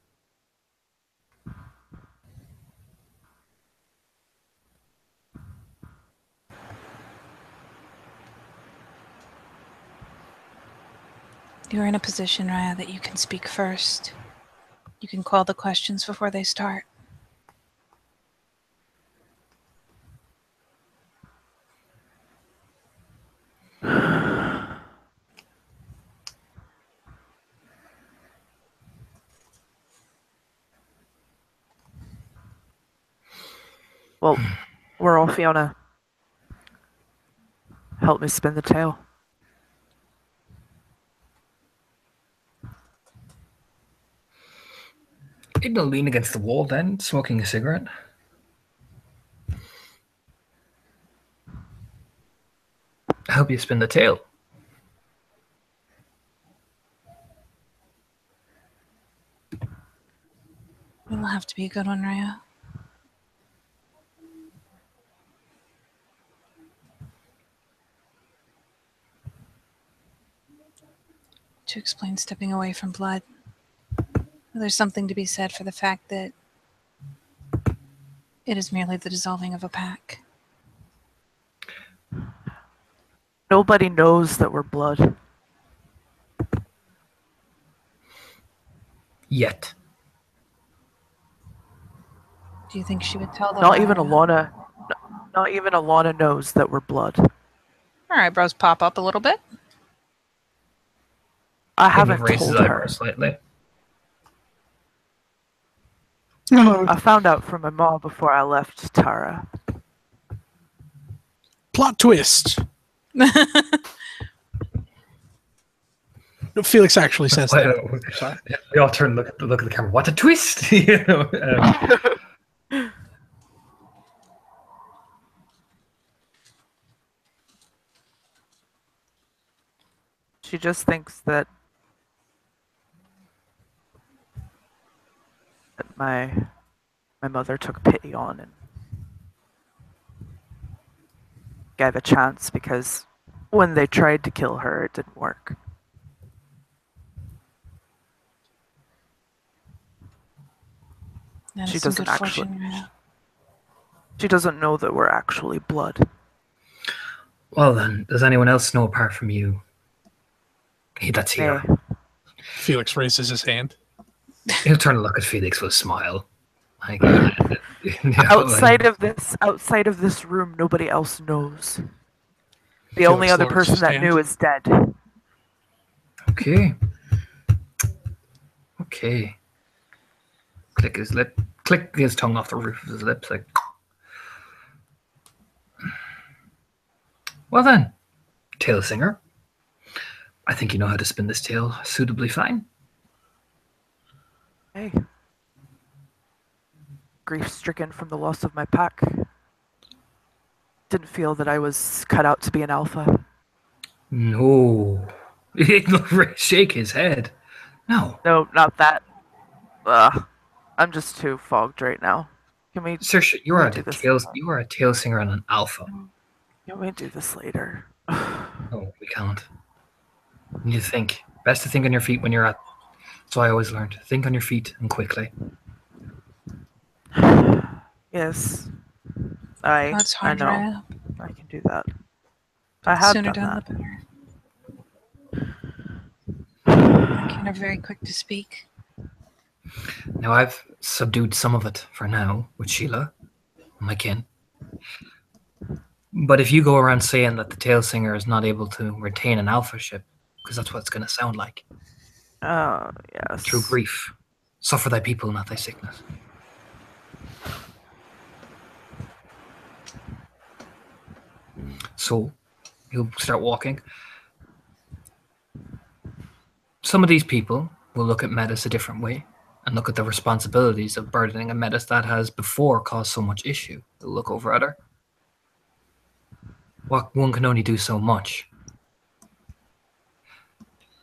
You're in a position, Raya, that you can speak first. You can call the questions before they start. Well, we're all Fiona. Help me spin the tail. He'll lean against the wall then, smoking a cigarette. I hope you spin the tail. It'll have to be a good one, Raya. To explain stepping away from blood, there's something to be said for the fact that it is merely the dissolving of a pack. Nobody knows that we're blood. Yet. Do you think she would tell them? Not even Alana knows that we're blood. Her eyebrows pop up a little bit. I haven't He raises told his her. eyebrows slightly. I found out from my mom before I left Tara. Plot twist. Felix actually says that. Sorry. We all turn and look at the camera. What a twist! She just thinks that my mother took pity on and gave a chance because when they tried to kill her, it didn't work. That is She some doesn't good actually. fortune, Raya. She doesn't know that we're actually blood. Well then, does anyone else know apart from you? Hey, that's here. Nay. Felix raises his hand. He'll turn and look at Felix with a smile. Like, Outside of this room, nobody else knows. The only Felix other lowers person his that hand. knew is dead. Okay. Click his tongue off the roof of his lips, like. Well then, tail singer. I think you know how to spin this tale suitably fine. Hey. Grief-stricken from the loss of my pack. Didn't feel that I was cut out to be an alpha. No. He'll shake his head. No. No, not that. Ugh. I'm just too fogged right now. Can we Sir, you are do this? you are a tail singer and an alpha. Can we do this later? No, we can't. You need to think. Best to think on your feet when you're at. So I always learned. Think on your feet and quickly. Yes, That's I hard, know. right? I can do that. I have Sooner done done, the that. better. I can are very quick to speak. Now I've subdued some of it for now with Sheila, my kin. But if you go around saying that the tail singer is not able to retain an alpha ship, because that's what it's going to sound like, Yes. through grief, suffer thy people, not thy sickness. So he'll start walking. Some of these people will look at Metis a different way and look at the responsibilities of burdening a Metis that has before caused so much issue. They'll look over at her. One can only do so much.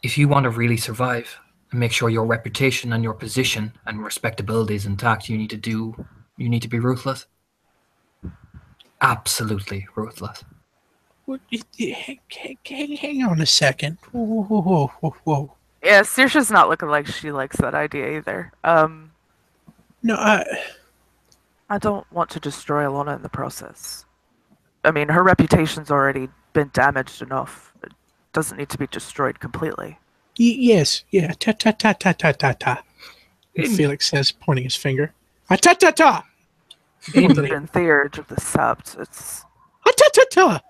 If you want to really survive and make sure your reputation and your position and respectability is intact, you need to be ruthless. Absolutely ruthless. Hang on a second. Whoa. Yeah, Saoirse's not looking like she likes that idea either. No, I don't want to destroy Alana in the process. I mean, her reputation's already been damaged enough. It doesn't need to be destroyed completely. yes, yeah. Ta. Felix says, pointing his finger. Ta. Wounded in theurge of the sept. It's Ta.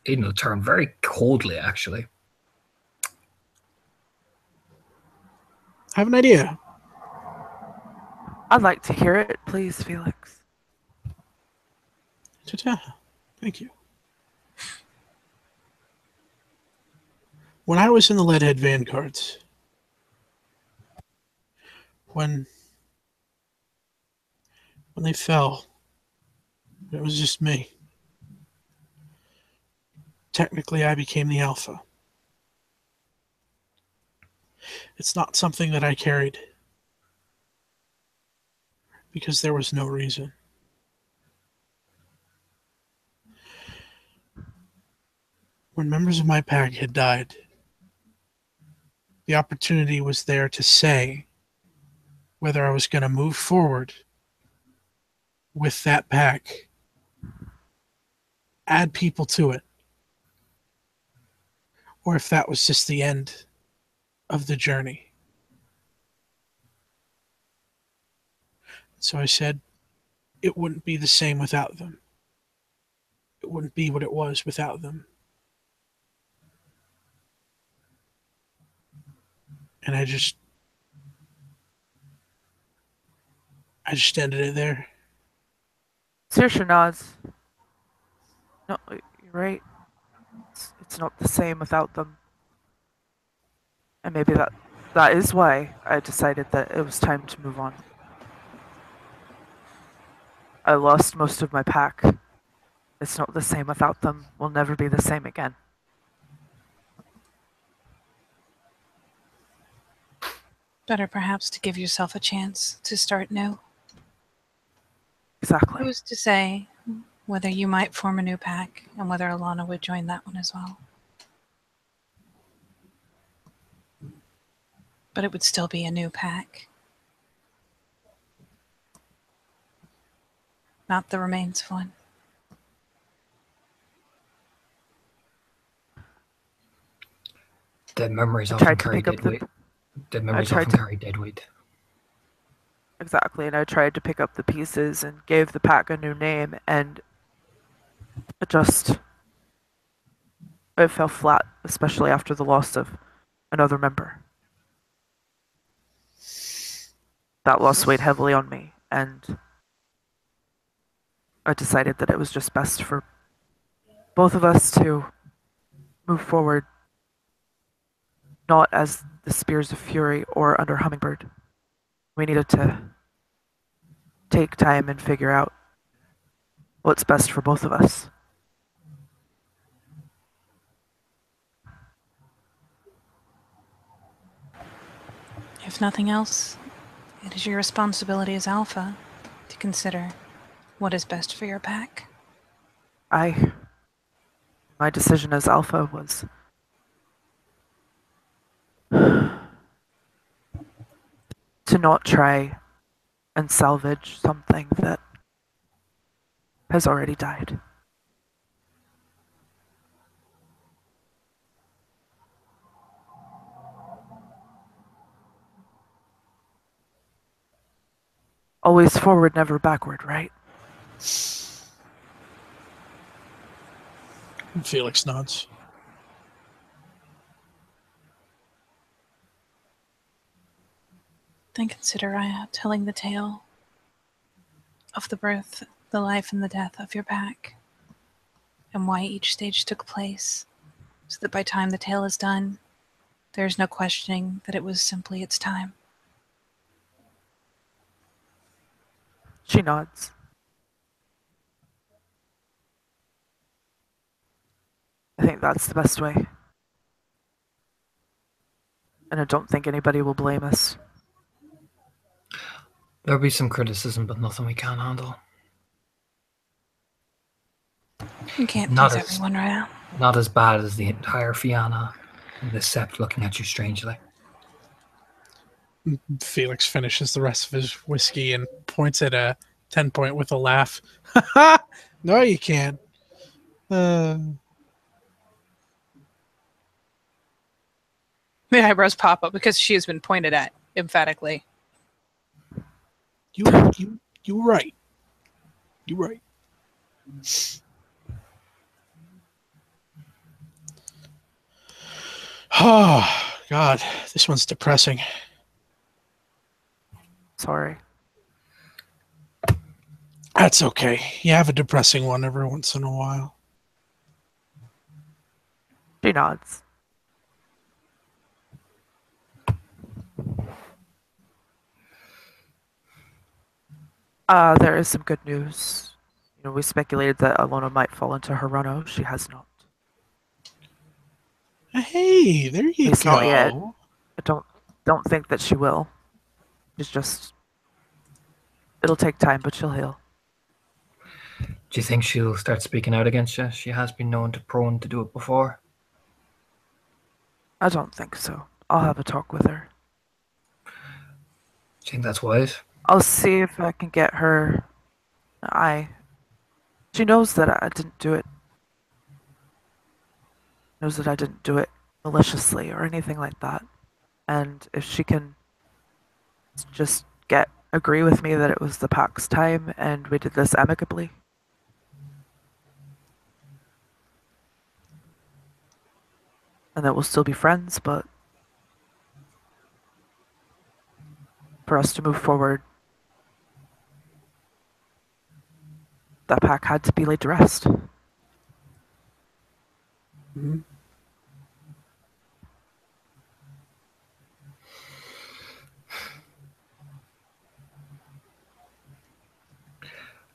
Aiden will turn very coldly, actually. I have an idea. I'd like to hear it, please, Felix. Ta. Thank you. When I was in the Leadhead Vanguards, when they fell, it was just me. Technically, I became the Alpha. It's not something that I carried because there was no reason. When members of my pack had died, the opportunity was there to say whether I was going to move forward with that pack, add people to it, or if that was just the end of the journey. So I said it wouldn't be the same without them. It wouldn't be what it was without them. And I just ended it there. Saoirse nods. No, you're right. It's not the same without them. And maybe that is why I decided that it was time to move on. I lost most of my pack. It's not the same without them. We'll never be the same again. Better perhaps to give yourself a chance to start new. Exactly. Who's to say whether you might form a new pack and whether Alana would join that one as well? But it would still be a new pack. Not the remains of one. Dead memories I often tried to carry pick up dead the- weight. Dead memories tried often to- carry dead weight. Exactly, and I tried to pick up the pieces and gave the pack a new name, and it fell flat, especially after the loss of another member. That loss weighed heavily on me, and I decided that it was just best for both of us to move forward, not as the Spears of Fury or under Hummingbird. We needed to take time and figure out what's best for both of us. If nothing else, it is your responsibility as Alpha to consider what is best for your pack. My decision as Alpha was to not try and salvage something that has already died. Always forward, never backward, right? Felix nods. Then consider telling the tale of the birth, the life, and the death of your pack, and why each stage took place, so that by the time the tale is done, there is no questioning that it was simply its time. She nods. I think that's the best way. And I don't think anybody will blame us. There'll be some criticism, but nothing we can't handle. You can't Not please as- everyone right now. Not as bad as the entire Fianna and the Sept looking at you strangely. Felix finishes the rest of his whiskey and points at a 10-point with a laugh. No, you can't. The eyebrows pop up because she has been pointed at emphatically. You right. You right. Oh, God. This one's depressing. Sorry. That's okay. You have a depressing one every once in a while. She nods. There is some good news. You know, we speculated that Alona might fall into Hirano. She has not. Hey, there you It's go. not yet. I don't think that she will. It's just it'll take time, but she'll heal. Do you think she'll start speaking out against you? She has been prone to do it before. I don't think so. I'll have a talk with her. Do you think that's wise? I'll see if I can get her. She knows that I didn't do it. Knows that I didn't do it maliciously or anything like that. And if she can just agree with me that it was the pack's time and we did this amicably. And that we'll still be friends, but for us to move forward, that pack had to be laid to rest. Mhm.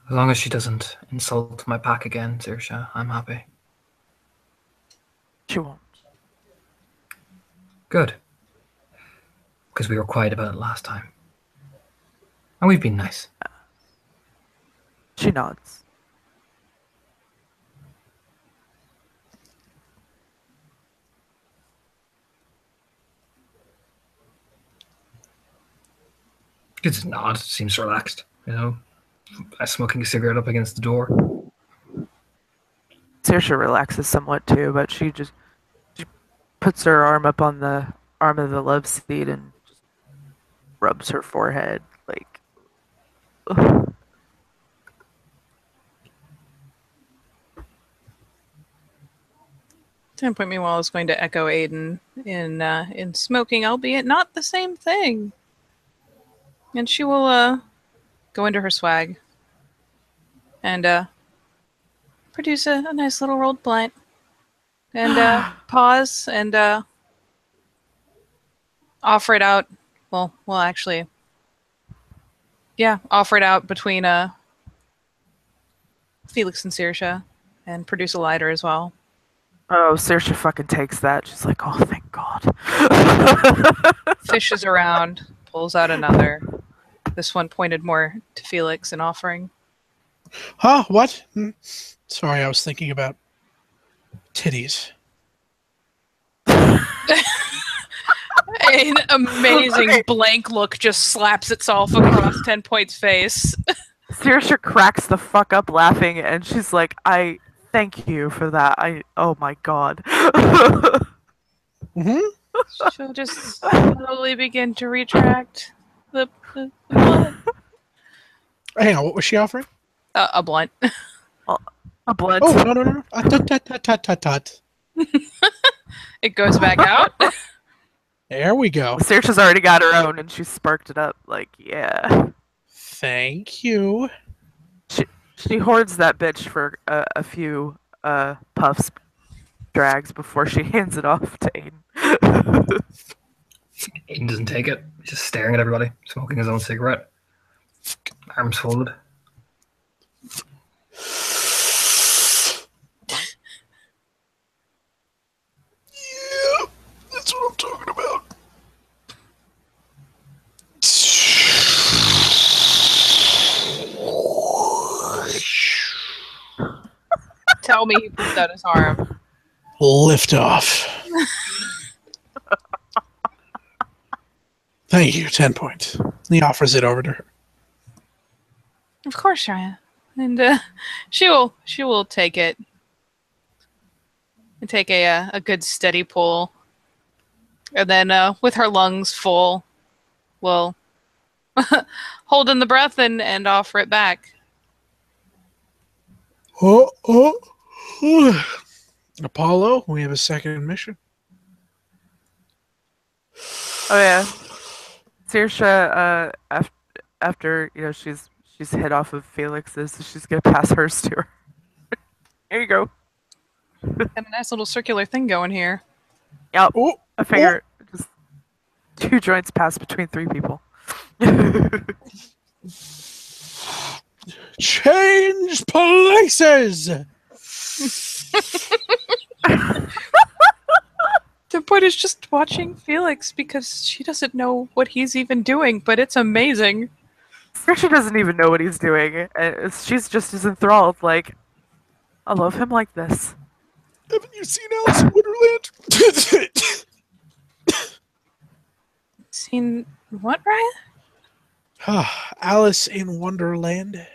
As long as she doesn't insult my pack again, Saoirse, I'm happy. She won't. Good. Because we were quiet about it last time. And we've been nice. She nods. It's nod, seems relaxed, you know. Smoking a cigarette up against the door. Saoirse relaxes somewhat too, but she puts her arm up on the arm of the love seat and just rubs her forehead like. Ugh. Point meanwhile is going to echo Aiden in smoking, albeit not the same thing. And she will go into her swag and produce a nice little rolled blunt. And pause and offer it out. Well, actually, yeah, offer it out between Felix and Saoirse, and produce a lighter as well. Oh, Saoirse fucking takes that. She's like, oh, thank God. Fishes around, pulls out another. This one pointed more to Felix and offering. Huh? What? Sorry, I was thinking about titties. An amazing Okay. blank look just slaps itself across 10 Point's face. Saoirse cracks the fuck up laughing, and she's like, "I thank you for that. Oh my god." Mm-hmm. She'll just slowly begin to retract the blunt. Hang on, what was she offering? A blunt. A blunt. Oh, no. Tut. It goes back out. There we go. Saoirse's already got her own, and she sparked it up. Like, yeah. Thank you. She hoards that bitch for a few puffs, drags before she hands it off to Aiden. Aiden doesn't take it. He's just staring at everybody, smoking his own cigarette. Arms folded. Yeah, that's what I'm talking about. Tell me he pulled out his arm. Lift off. Thank you, 10 points. He offers it over to her. Of course, Raya. And she will take it. And take a good steady pull. And then with her lungs full, will hold in the breath and offer it back. Oh. Apollo, we have a second mission. Oh yeah, Saoirse. After she's hit off of Felix's, so she's gonna pass hers to her. Here you go. Got a nice little circular thing going here. Yep. Oh, I figure just 2 joints pass between 3 people. change places. The point is just watching Felix because she doesn't know what he's even doing, but it's amazing. Saoirse doesn't even know what he's doing. She's just as enthralled. Like, I love him like this. Haven't you seen Alice in Wonderland? Seen what, Ryan? Alice in Wonderland.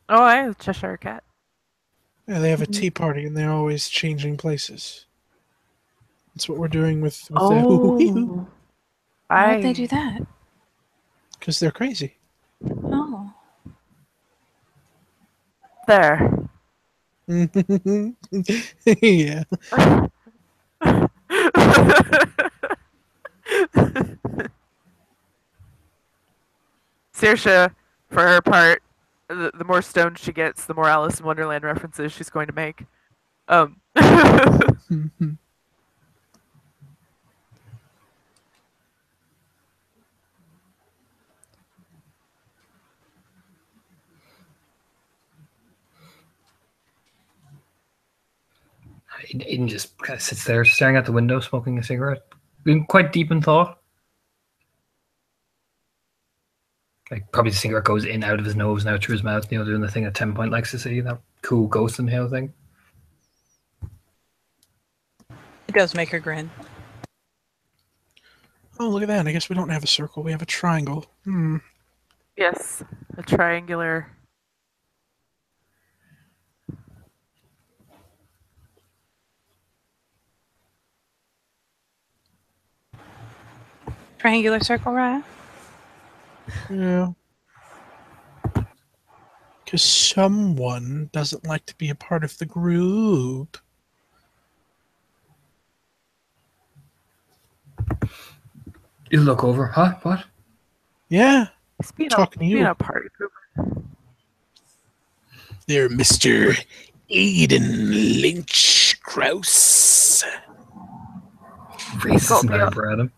Oh, I have Cheshire Cat. Yeah, they have a tea party and they're always changing places. That's what we're doing with Oh, Why would they do that? because they're crazy. Oh. There. Yeah. Saoirse, for her part, the more stoned she gets, the more Alice in Wonderland references she's going to make. Aiden just kind of sits there, staring out the window, smoking a cigarette, being quite deep in thought. Like probably the cigarette goes in out of his nose now through his mouth, doing the thing that 10 Point likes to see, that cool ghost inhale thing. It does make her grin. Oh, look at that. I guess we don't have a circle. We have a triangle. Yes, a triangular. Triangular circle, Ryan? Yeah. Because someone doesn't like to be a part of the group. You look over, huh? What? Yeah. He's being Talking to you. being a party pooper. They're Mr. Aiden Lynch Krause. Racist and eyebrow at him.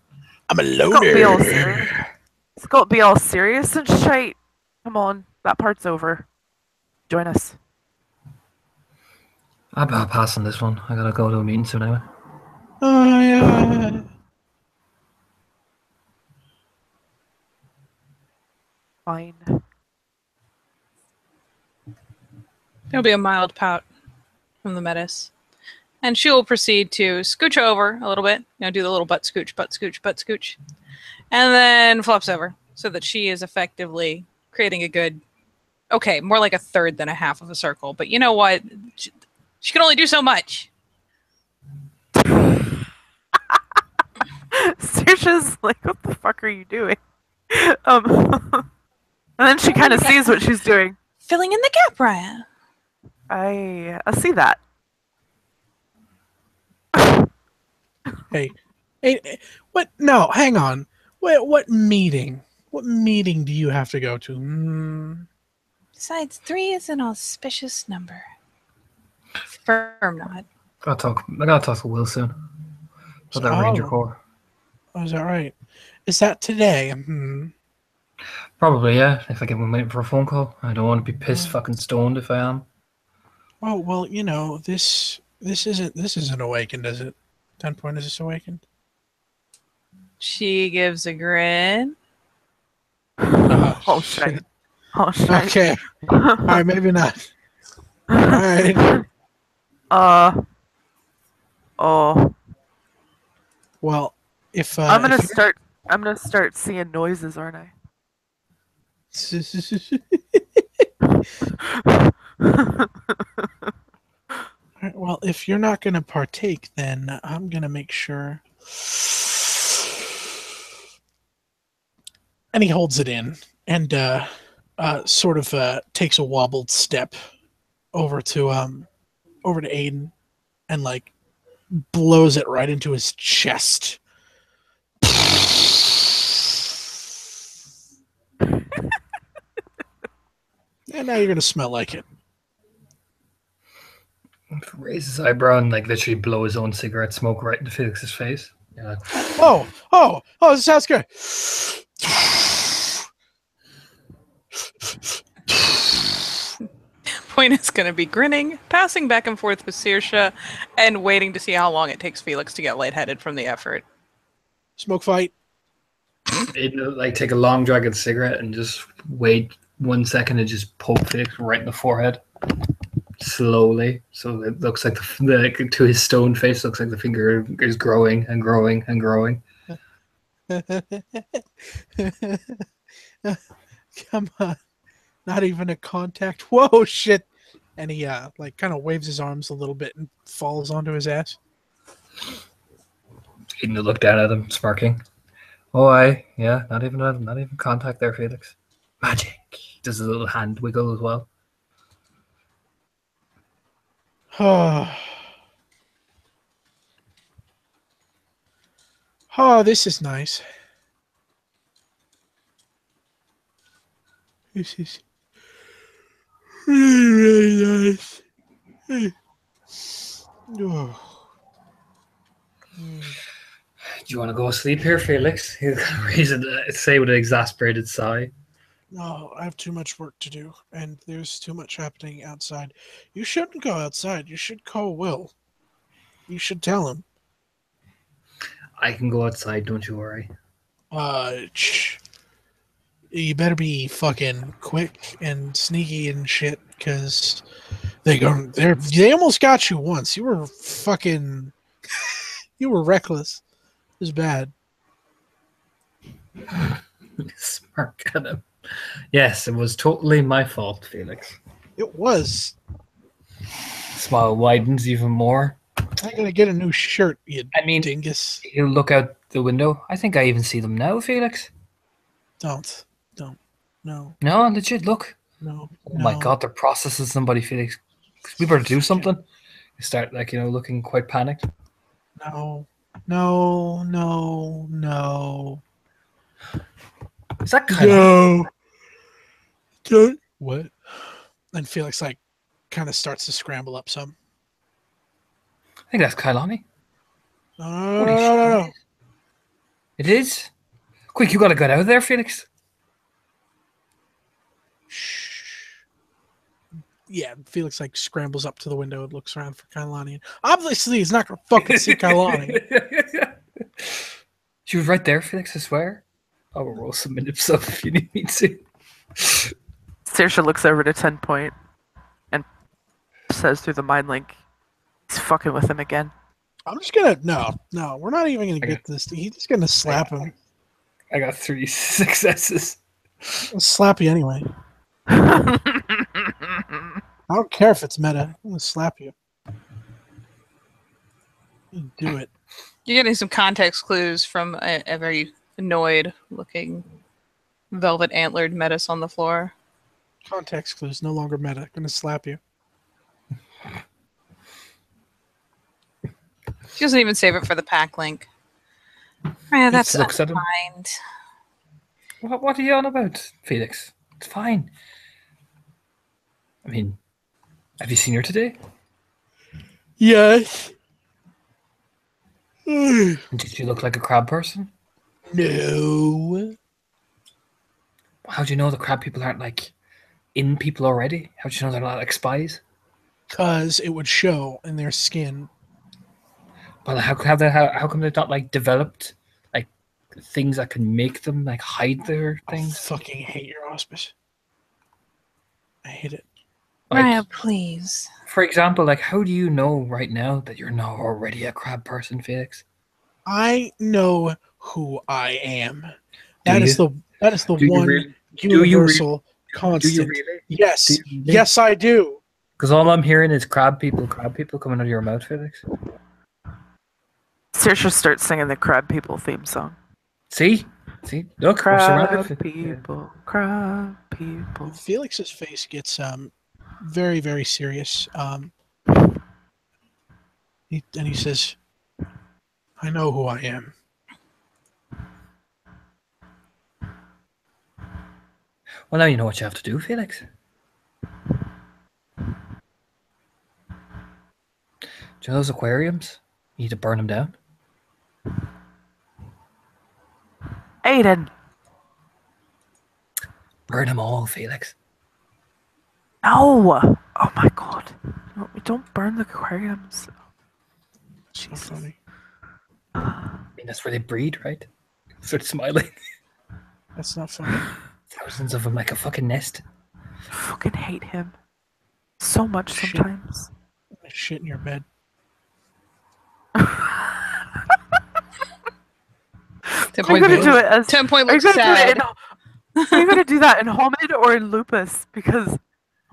I'm a Got to be all loner. serious. It's got to be all serious and shite. Come on, that part's over. Join us. I'll pass on this one. I gotta go to a meeting soon anyway. Oh, yeah. Fine. There'll be a mild pout from the Metis. And she will proceed to scooch over a little bit, do the little butt scooch, butt scooch, butt scooch, and then flops over so that she is effectively creating a good, okay, more like a third than a half of a circle. But you know what? She can only do so much. Saoirse's like, what the fuck are you doing? And then she kind of sees what she's doing. Filling in the gap, Ryan. I see that. Hey, what? No, hang on. What meeting? What meeting do you have to go to? Besides, 3 is an auspicious number. Firm not. I gotta talk to Will soon. For that Ranger Corps. Oh, is that right? Is that today? Probably, yeah. If I get 1 minute for a phone call, I don't want to be pissed fucking stoned if I am. Oh well, this isn't awakened, is it? 10 point, is this awakened? She gives a grin. Oh shit. Oh shit. Okay. All right, maybe not. All right. Oh. Well, if I'm gonna start seeing noises, aren't I? Alright, well, if you're not gonna partake, then I'm gonna make sure. And he holds it in and sort of takes a wobbled step over to Aiden and like blows it right into his chest. And now you're gonna smell like it. Raise his eyebrow and like literally blow his own cigarette smoke right into Felix's face. Yeah. Oh, this sounds good. Point is going to be grinning, passing back and forth with Saoirse, and waiting to see how long it takes Felix to get lightheaded from the effort. Smoke fight. Like take a long drag of the cigarette and just wait 1 second and just poke Felix right in the forehead. Slowly, so it looks like to his stone face looks like the finger is growing and growing and growing. Come on, not even a contact. Whoa, shit! And he like kind of waves his arms a little bit and falls onto his ass. Aiden look down at him, smirking. Yeah, not even contact there, Felix. Magic. Does a little hand wiggle as well. Oh, this is nice. This is really nice. Oh. Do you want to go sleep here, Felix? He'll say with an exasperated sigh. No, I have too much work to do, and there's too much happening outside. You shouldn't go outside. You should call Will. You should tell him. I can go outside, don't you worry. You better be fucking quick and sneaky and shit, because they almost got you once. You were fucking... you were reckless. It was bad. Smirk at him. Yes, it was totally my fault, Felix. It was. Smile widens even more. I'm gonna get a new shirt, you dingus. He'll look out the window. I think I even see them now, Felix. Don't. No. No, legit, look. No. Oh my god, they're processing somebody, Felix. We better do something. You start, looking quite panicked. No. Is that kind of... Don't. What? And Felix, kind of starts to scramble up some. I think that's Kailani. No. It is? Quick, you gotta get out of there, Felix. Shh. Yeah, Felix scrambles up to the window and looks around for Kailani. Obviously, he's not gonna fucking see Kailani. She was right there, Felix, I swear. I will roll some minutes up if you need me to. Saoirse looks over to 10 Point and says through the mind link, He's fucking with him again. I'm just gonna no. We're not even gonna get this. He's just gonna slap him. I got 3 successes. I'll slap you anyway. I don't care if it's meta. I'm gonna slap you. You do it. You're getting some context clues from a very annoyed-looking velvet antlered metis on the floor. Context clues no longer meta. Gonna slap you. She doesn't even save it for the pack link. Yeah, that's looks at him. unkind. What are you on about, Felix? It's fine. I mean, have you seen her today? Yes. Did she look like a crab person? No. How do you know the crab people aren't like in people already? How do you know they're not like spies? Because it would show in their skin. Well, how come they've not like developed like things that can make them like hide their I things? fucking hate your auspice. I hate it. Like, Raya, please. for example, like how do you know right now that you're not already a crab person, Felix? I know who I am. Do That is you? the one universal constant. Do you really? Yes. Do you really? Yes, I do. Because all I'm hearing is crab people coming out of your mouth, Felix. Saoirse starts singing the Crab People theme song. See, look, we're Crab surrounded. people, crab people. Felix's face gets very, very serious. He says, I know who I am. Well, now you know what you have to do, Felix. Do you know those aquariums? You need to burn them down. Aiden! Burn them all, Felix. No! Oh my god. No, we don't burn the aquariums. So funny. I mean, that's where they breed, right? Start smiling. That's not funny. Thousands of them, like a fucking nest. I fucking hate him. So much Shit. sometimes. Shit in your bed. Are you gonna do it as 10 point Are you looks gonna do it sad. in, are you gonna do that in Homid or in Lupus?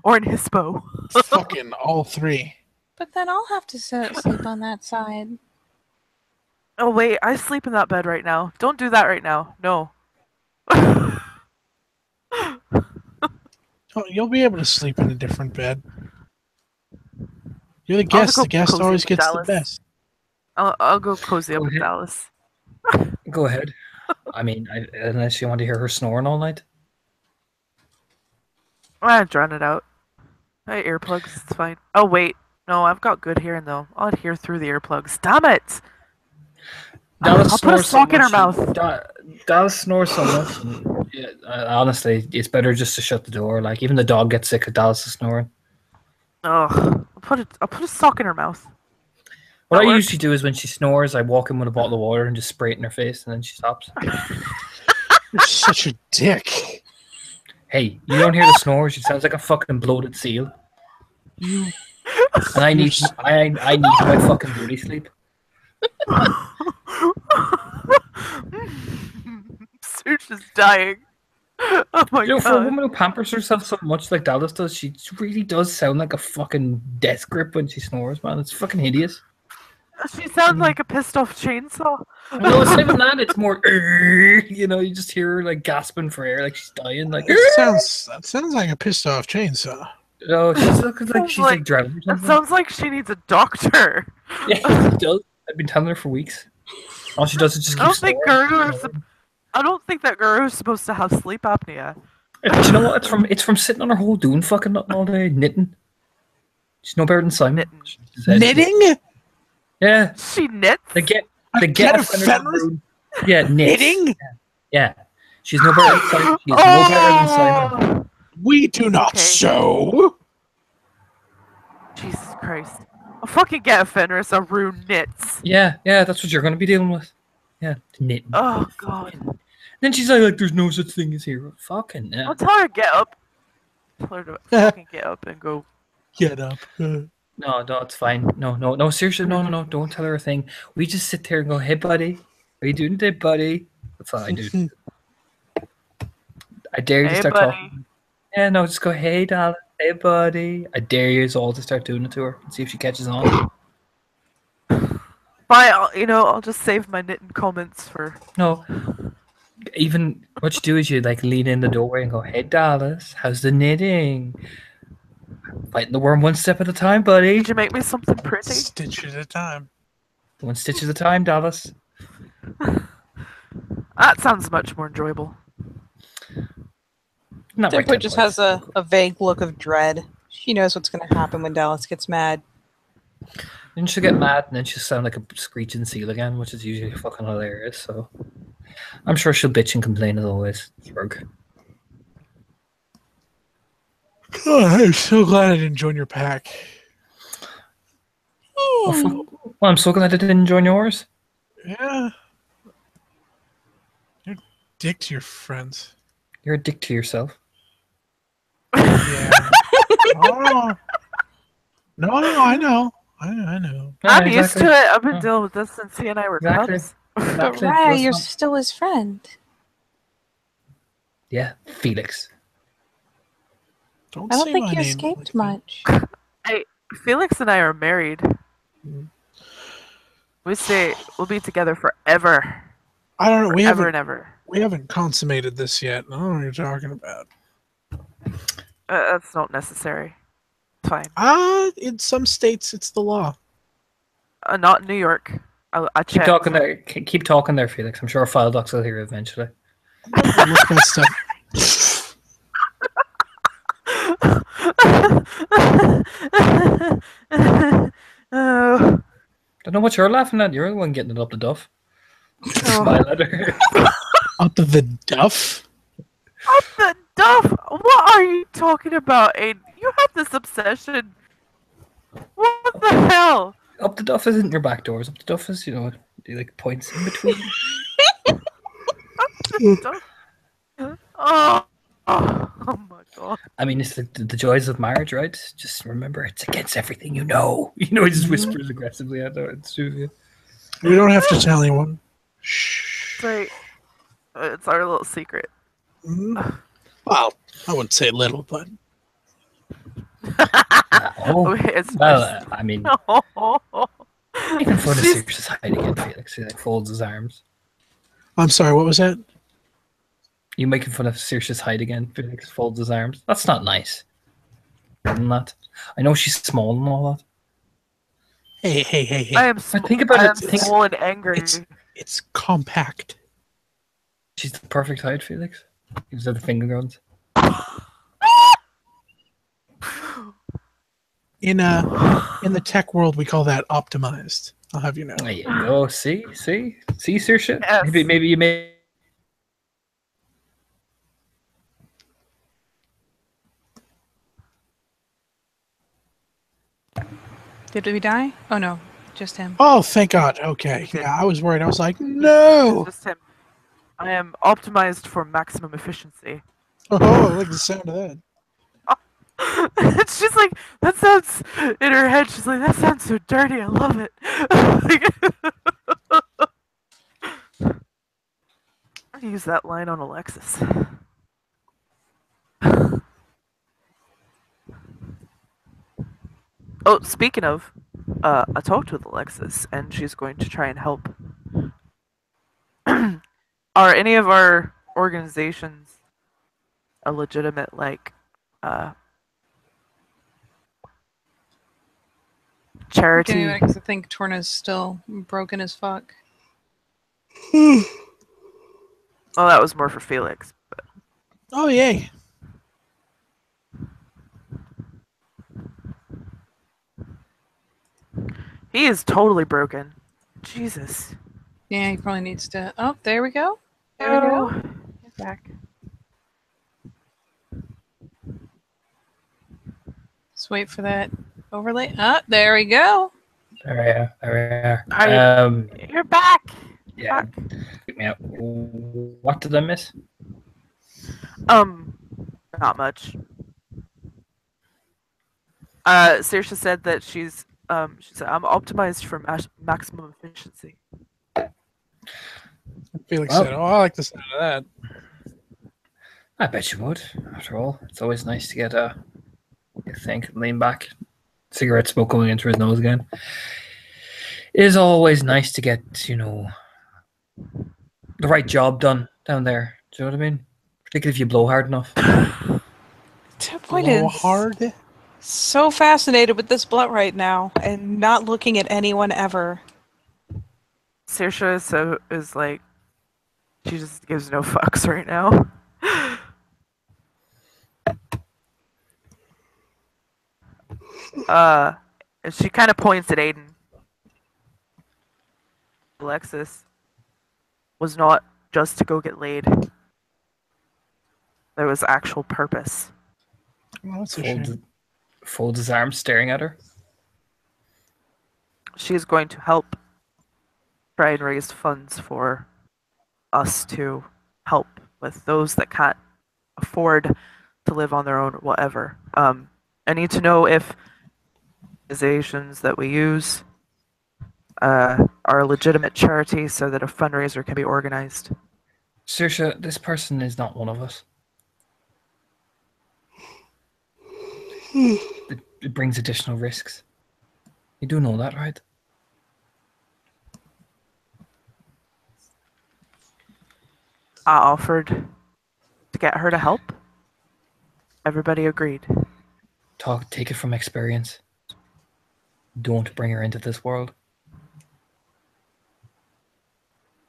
Or in Hispo? Fucking all three. But then I'll have to sleep on that side. Oh wait, I sleep in that bed right now. Don't do that right now. No. Oh, you'll be able to sleep in a different bed. You're the I'll guest. go The guest cozy always with gets Dallas. the best. I'll go cozy up Go with ahead. Dallas. Go ahead. I mean, unless you want to hear her snoring all night. I drown it out. I have earplugs, it's fine. Oh wait, no, I've got good hearing though. I'll hear through the earplugs. Damn it! I'll put a snores so sock in her much- mouth. Dallas snores so much. And, yeah, honestly, it's better just to shut the door. Like even the dog gets sick of Dallas snoring. Ugh. I'll put a sock in her mouth. What That I works. usually do is when she snores, I walk in with a bottle of water and just spray it in her face, and then she stops. You're such a dick. Hey, you don't hear the snores? She sounds like a fucking bloated seal. You. And I need my fucking beauty sleep. Serge is dying. Oh my You know, for a god. woman who pampers herself so much like Dallas does, she really does sound like a fucking death grip when she snores, man. It's fucking hideous. She sounds like a pissed off chainsaw. No, it's not even that. It's more, you know, you just hear her like gasping for air, like she's dying. Like, That sounds like a pissed off chainsaw. no, she's looking like Sounds she's like- like drowning or It something. sounds like she needs a doctor. Yeah, she does. I've been telling her for weeks. All she does is just I keep don't think snoring. Guru is I don't think that Guru is supposed to have sleep apnea. Do you know what? It's from sitting on her hole doing fucking nothing all day, knitting. She's no better than Simon. Knitting. She said- Knitting? Yeah, She knits? they get Get a a fenris fenris? room. Yeah, knits. Knitting? Yeah, she's no better than Simon. She's no better than Simon. Oh! We do not Okay. sew. Jesus Christ. I'll fucking get a Fenris, a rune knits. Yeah, that's what you're gonna be dealing with. Yeah, knitting. Oh god. Then she's like, there's no such thing as hero. Fucking I'll yeah. tell her to get up. Tell her to fucking get up and go. Get up. No, it's fine. No, seriously, no, don't tell her a thing. We just sit there and go, hey, buddy, are you doing today, buddy? That's all I do. I dare you to Hey, start buddy. talking. Yeah, no, just go, hey, darling, hey, buddy. I dare you all to start doing it to her and see if she catches on. Fine, I'll just save my knitting comments for. No, even what you do is you like lean in the doorway and go, hey, Dallas, how's the knitting? Fighting the worm one step at a time, buddy. Did you make me something pretty? Stitch at a time. One stitch at a time, Dallas. That sounds much more enjoyable. Not my Dimple type just of has a vague look of dread. She knows what's going to happen when Dallas gets mad. Then she'll get mad and then she'll sound like a screeching seal again, which is usually fucking hilarious. So I'm sure she'll bitch and complain as always. Rogue. Oh, I'm so glad I didn't join your pack. Oh, fuck. Well, I'm so glad I didn't join yours. Yeah. You're a dick to your friends. You're a dick to yourself. Yeah. Oh. No, I know. I know. Yeah, I'm used to it. I've been Yeah. dealing with this since he and I were Exactly. cubs. But Exactly. Raya, Let's you're not- still his friend. Yeah, Felix. Don't I don't say think my you name escaped like much. Felix and I are married. Mm. We say we'll be together forever. I don't know. Forever and ever. We haven't consummated this yet. I don't know what you're talking about. That's not necessary. It's fine. In some states, it's the law. Not in New York. I Keep checked. talking there. Keep talking there, Felix. I'm sure File Docs will hear you eventually. I look that stuff. Oh. Don't know what you're laughing at. You're the one getting it up the duff. Oh. Smile at her. Up to the duff. What the duff? What are you talking about, Aiden? You have this obsession. What the hell? Up the duff isn't your back doors. Up the duff is, like points in between. Duff? Oh. Oh my god. I mean, it's the joys of marriage, right? Just remember, it's against everything you know. He just whispers aggressively at her. It's true. We don't have to tell anyone. Shh. It's our little secret. Mhm. Well, I wouldn't say little, but Oh, It's well, I mean, Oh. making fun of She's- Sirius hiding again, Felix. He like folds his arms. I'm sorry. What was that? You making fun of Sirius hide again, Felix folds his arms. That's not nice. Isn't that? I know she's small and all that. Hey. I am But think about I it, am think- small and angry. It's compact. She's the perfect height, Felix. Gives her the finger guns. In the tech world, we call that optimized. I'll have you know. There you go. See, Sirius. Yes. Maybe you may. Did we die? Oh no, just him. Oh, thank God. Okay. Yeah, I was worried. I was like, no. Just him. I am optimized for maximum efficiency. Oh, I like the sound of that. She's like, that sounds in her head. She's like, that sounds so dirty. I love it. I use that line on Alexis. Oh, speaking of, I talked with Alexis, and she's going to try and help. Are any of our organizations a legitimate, like, charity? Anyway, because I think Torna's still broken as fuck. Oh, that was more for Felix. But Oh, yay. he is totally broken. Jesus. Yeah, he probably needs to. Oh, there we go. There we go. Get back. Let's wait for that overlay. Ah, there we go. There we are. Are You're back. Yeah. Fuck. Pick me up. What did I miss? Not much. Saoirse said that she said I'm optimized for maximum efficiency. Felix Well- said, "Oh, I like the sound of that." I bet you would. After all, it's always nice to get you think, lean back, cigarette smoke going into his nose again. It is always nice to get, the right job done down there. Do you know what I mean? Particularly if you blow hard enough. 10 point Blow is hard. so fascinated with this blunt right now and not looking at anyone ever. Saoirse is like, she just gives no fucks right now. And she kind of points at Aiden. Alexis was not just to go get laid. There was actual purpose. Oh, that's a shame. Folds his arms, staring at her. She is going to help try and raise funds for us to help with those that can't afford to live on their own, whatever. I need to know if organizations that we use are a legitimate charity so that a fundraiser can be organized. Saoirse, this person is not one of us. It brings additional risks. You do know that, right? I offered to get her to help. Everybody agreed. Take it from experience. Don't bring her into this world.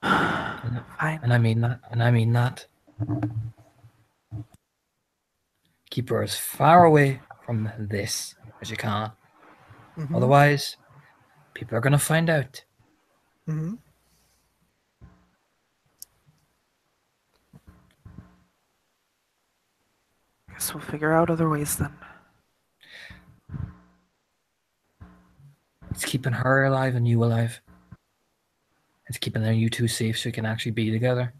Fine. And I mean that. And I mean that. Keep her as far away from this as you can. Mhm. Otherwise, people are going to find out. Mhm. Guess we'll figure out other ways then. It's keeping her alive and you alive. It's keeping you two safe so you can actually be together.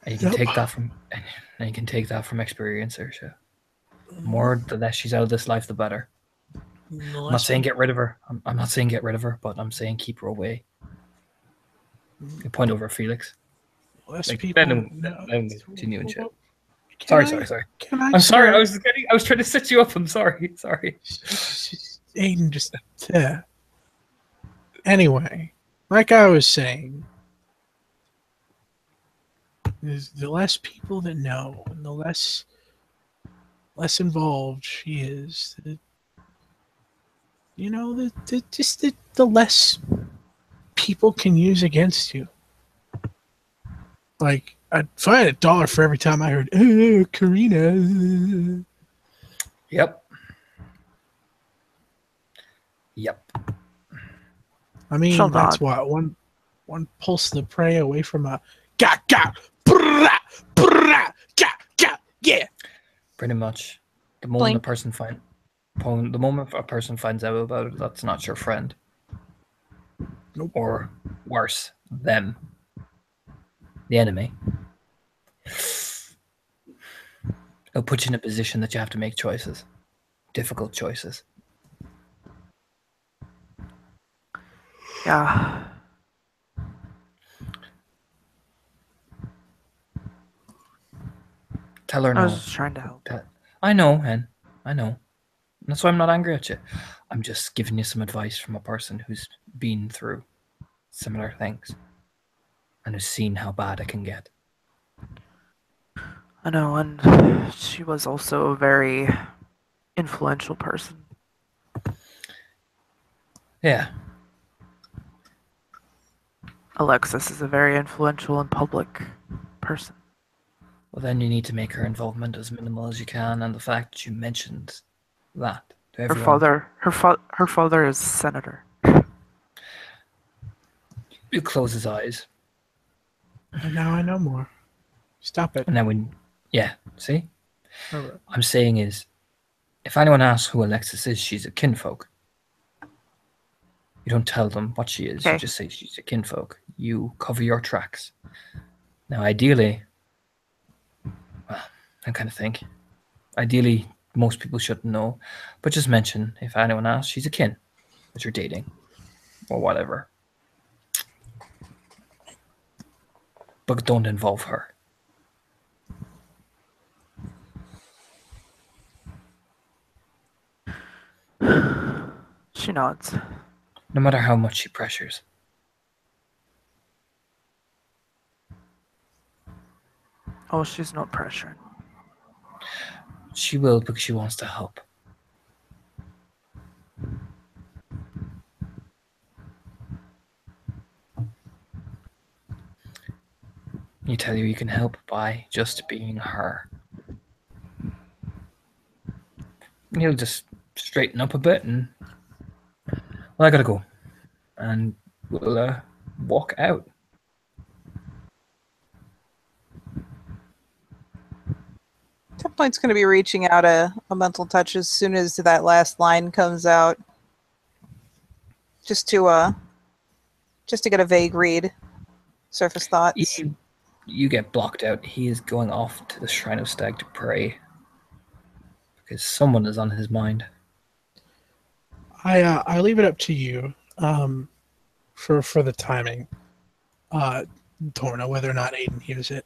And you can Yep. take that from experience, Saoirse. The more, the less she's out of this life, the better. I'm not saying get rid of her. I'm not saying get rid of her, but I'm saying keep her away. You point over at Felix. Less Like, people. let him know. continue and shit. Can Sorry. Can I? I'm sorry. sir? I was trying to set you up. I'm sorry. Aiden just. Anyway, like I was saying, is the less people that know and the less involved she is, the less people can use against you. Like, I'd find $1 for every time I heard, "Oh, Karina." Yep. I mean, She'll that's nod. what one pulse the prey away from a ga, brrrah, brrrah, ga, yeah. Pretty much. The moment Blink. the moment a person finds out about it, that's not your friend. Nope. Or worse, them. The enemy. It'll put you in a position that you have to make choices. Difficult choices. Yeah. Tell her I no. was just trying to help. I know, Hen. I know. That's why I'm not angry at you. I'm just giving you some advice from a person who's been through similar things and has seen how bad it can get. I know, and she was also a very influential person. Yeah. Alexis is a very influential and public person. Well, then you need to make her involvement as minimal as you can, and the fact that you mentioned that to Her everyone. her father is senator. You close his eyes. And now I know more. Stop it. And then see? All right. I'm saying is, if anyone asks who Alexis is, she's a kinfolk. You don't tell them what she is, Okay. you just say she's a kinfolk. You cover your tracks. Now, ideally, that kind of thing. Ideally, most people shouldn't know, but just mention if anyone asks, she's a kin that you're dating, or whatever. But don't involve her. She nods. No matter how much she pressures. Oh, she's not pressuring. She will because she wants to help. You tell her you can help by just being her. And he'll just straighten up a bit and... Well, I gotta go. And we'll walk out. Tempoint's going to be reaching out a mental touch as soon as that last line comes out. Just to get a vague read. Surface thoughts. You get blocked out. He is going off to the Shrine of Stag to pray. Because someone is on his mind. I leave it up to you for the timing. Torna, whether or not Aiden hears it.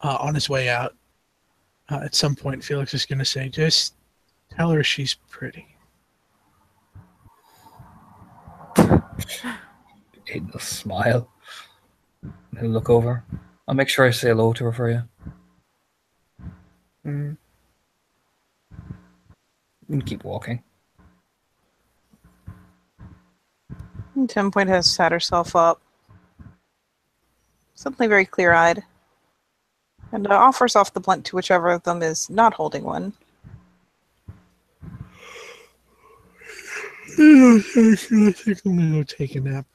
On his way out, at some point, Felix is going to say, just tell her she's pretty. Aiden will smile. He'll look over. I'll make sure I say hello to her for you. Mm. And keep walking. And Tempoint has sat herself up. Suddenly very clear-eyed. And offers off the blunt to whichever of them is not holding one. I think I'm going to go take a nap.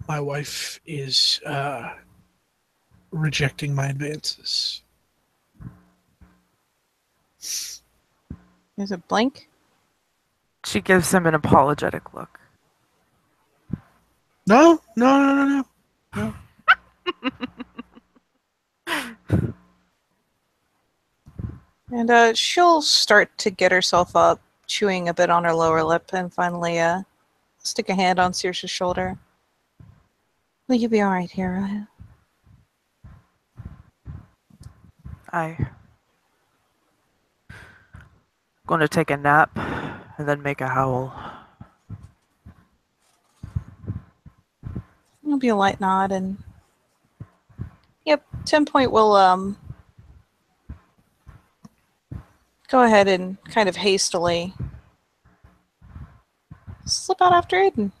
My wife is rejecting my advances. Is it blank? She gives him an apologetic look. No. And she'll start to get herself up, chewing a bit on her lower lip, and finally stick a hand on Saoirse's shoulder. Will you be alright here? I'm going to take a nap and then make a howl. It'll be a light nod, and yep, Tempoint will go ahead and kind of hastily slip out after Aiden.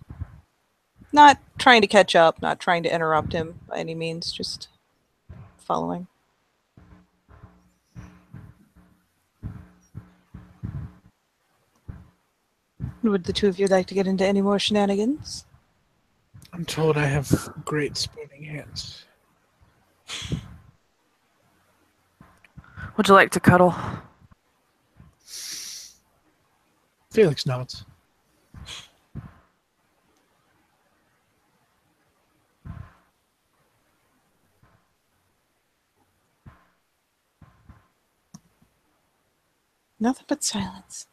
Not trying to catch up, not trying to interrupt him by any means, just following. Would the two of you like to get into any more shenanigans? I'm told I have great spooning hands. Would you like to cuddle? Felix nods. Nothing but silence.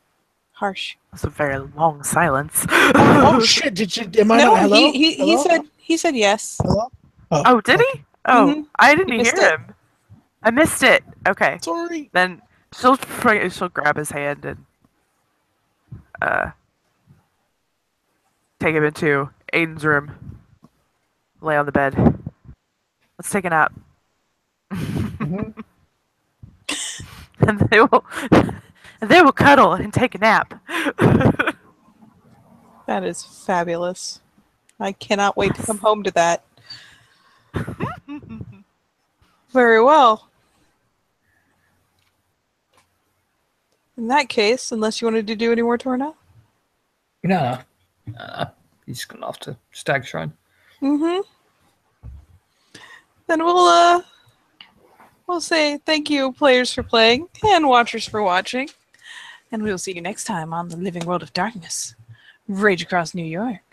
Harsh. That's a very long silence. Oh shit! Am I No, not? Hello? he said yes. Hello? Oh, did he? Oh, Mhm. I didn't You hear missed it. him. I missed it. Okay. Sorry. Then she'll grab his hand and take him into Aiden's room. Lay on the bed. Let's take a nap. Mhm. And they will cuddle and take a nap. That is fabulous. I cannot wait to come home to that. Very well. In that case, unless you wanted to do any more Torna? No. He's gone off to Stag Shrine. Mm-hmm. Then we'll say thank you, players, for playing, and watchers for watching. And we'll see you next time on the Living World of Darkness. Rage across New York.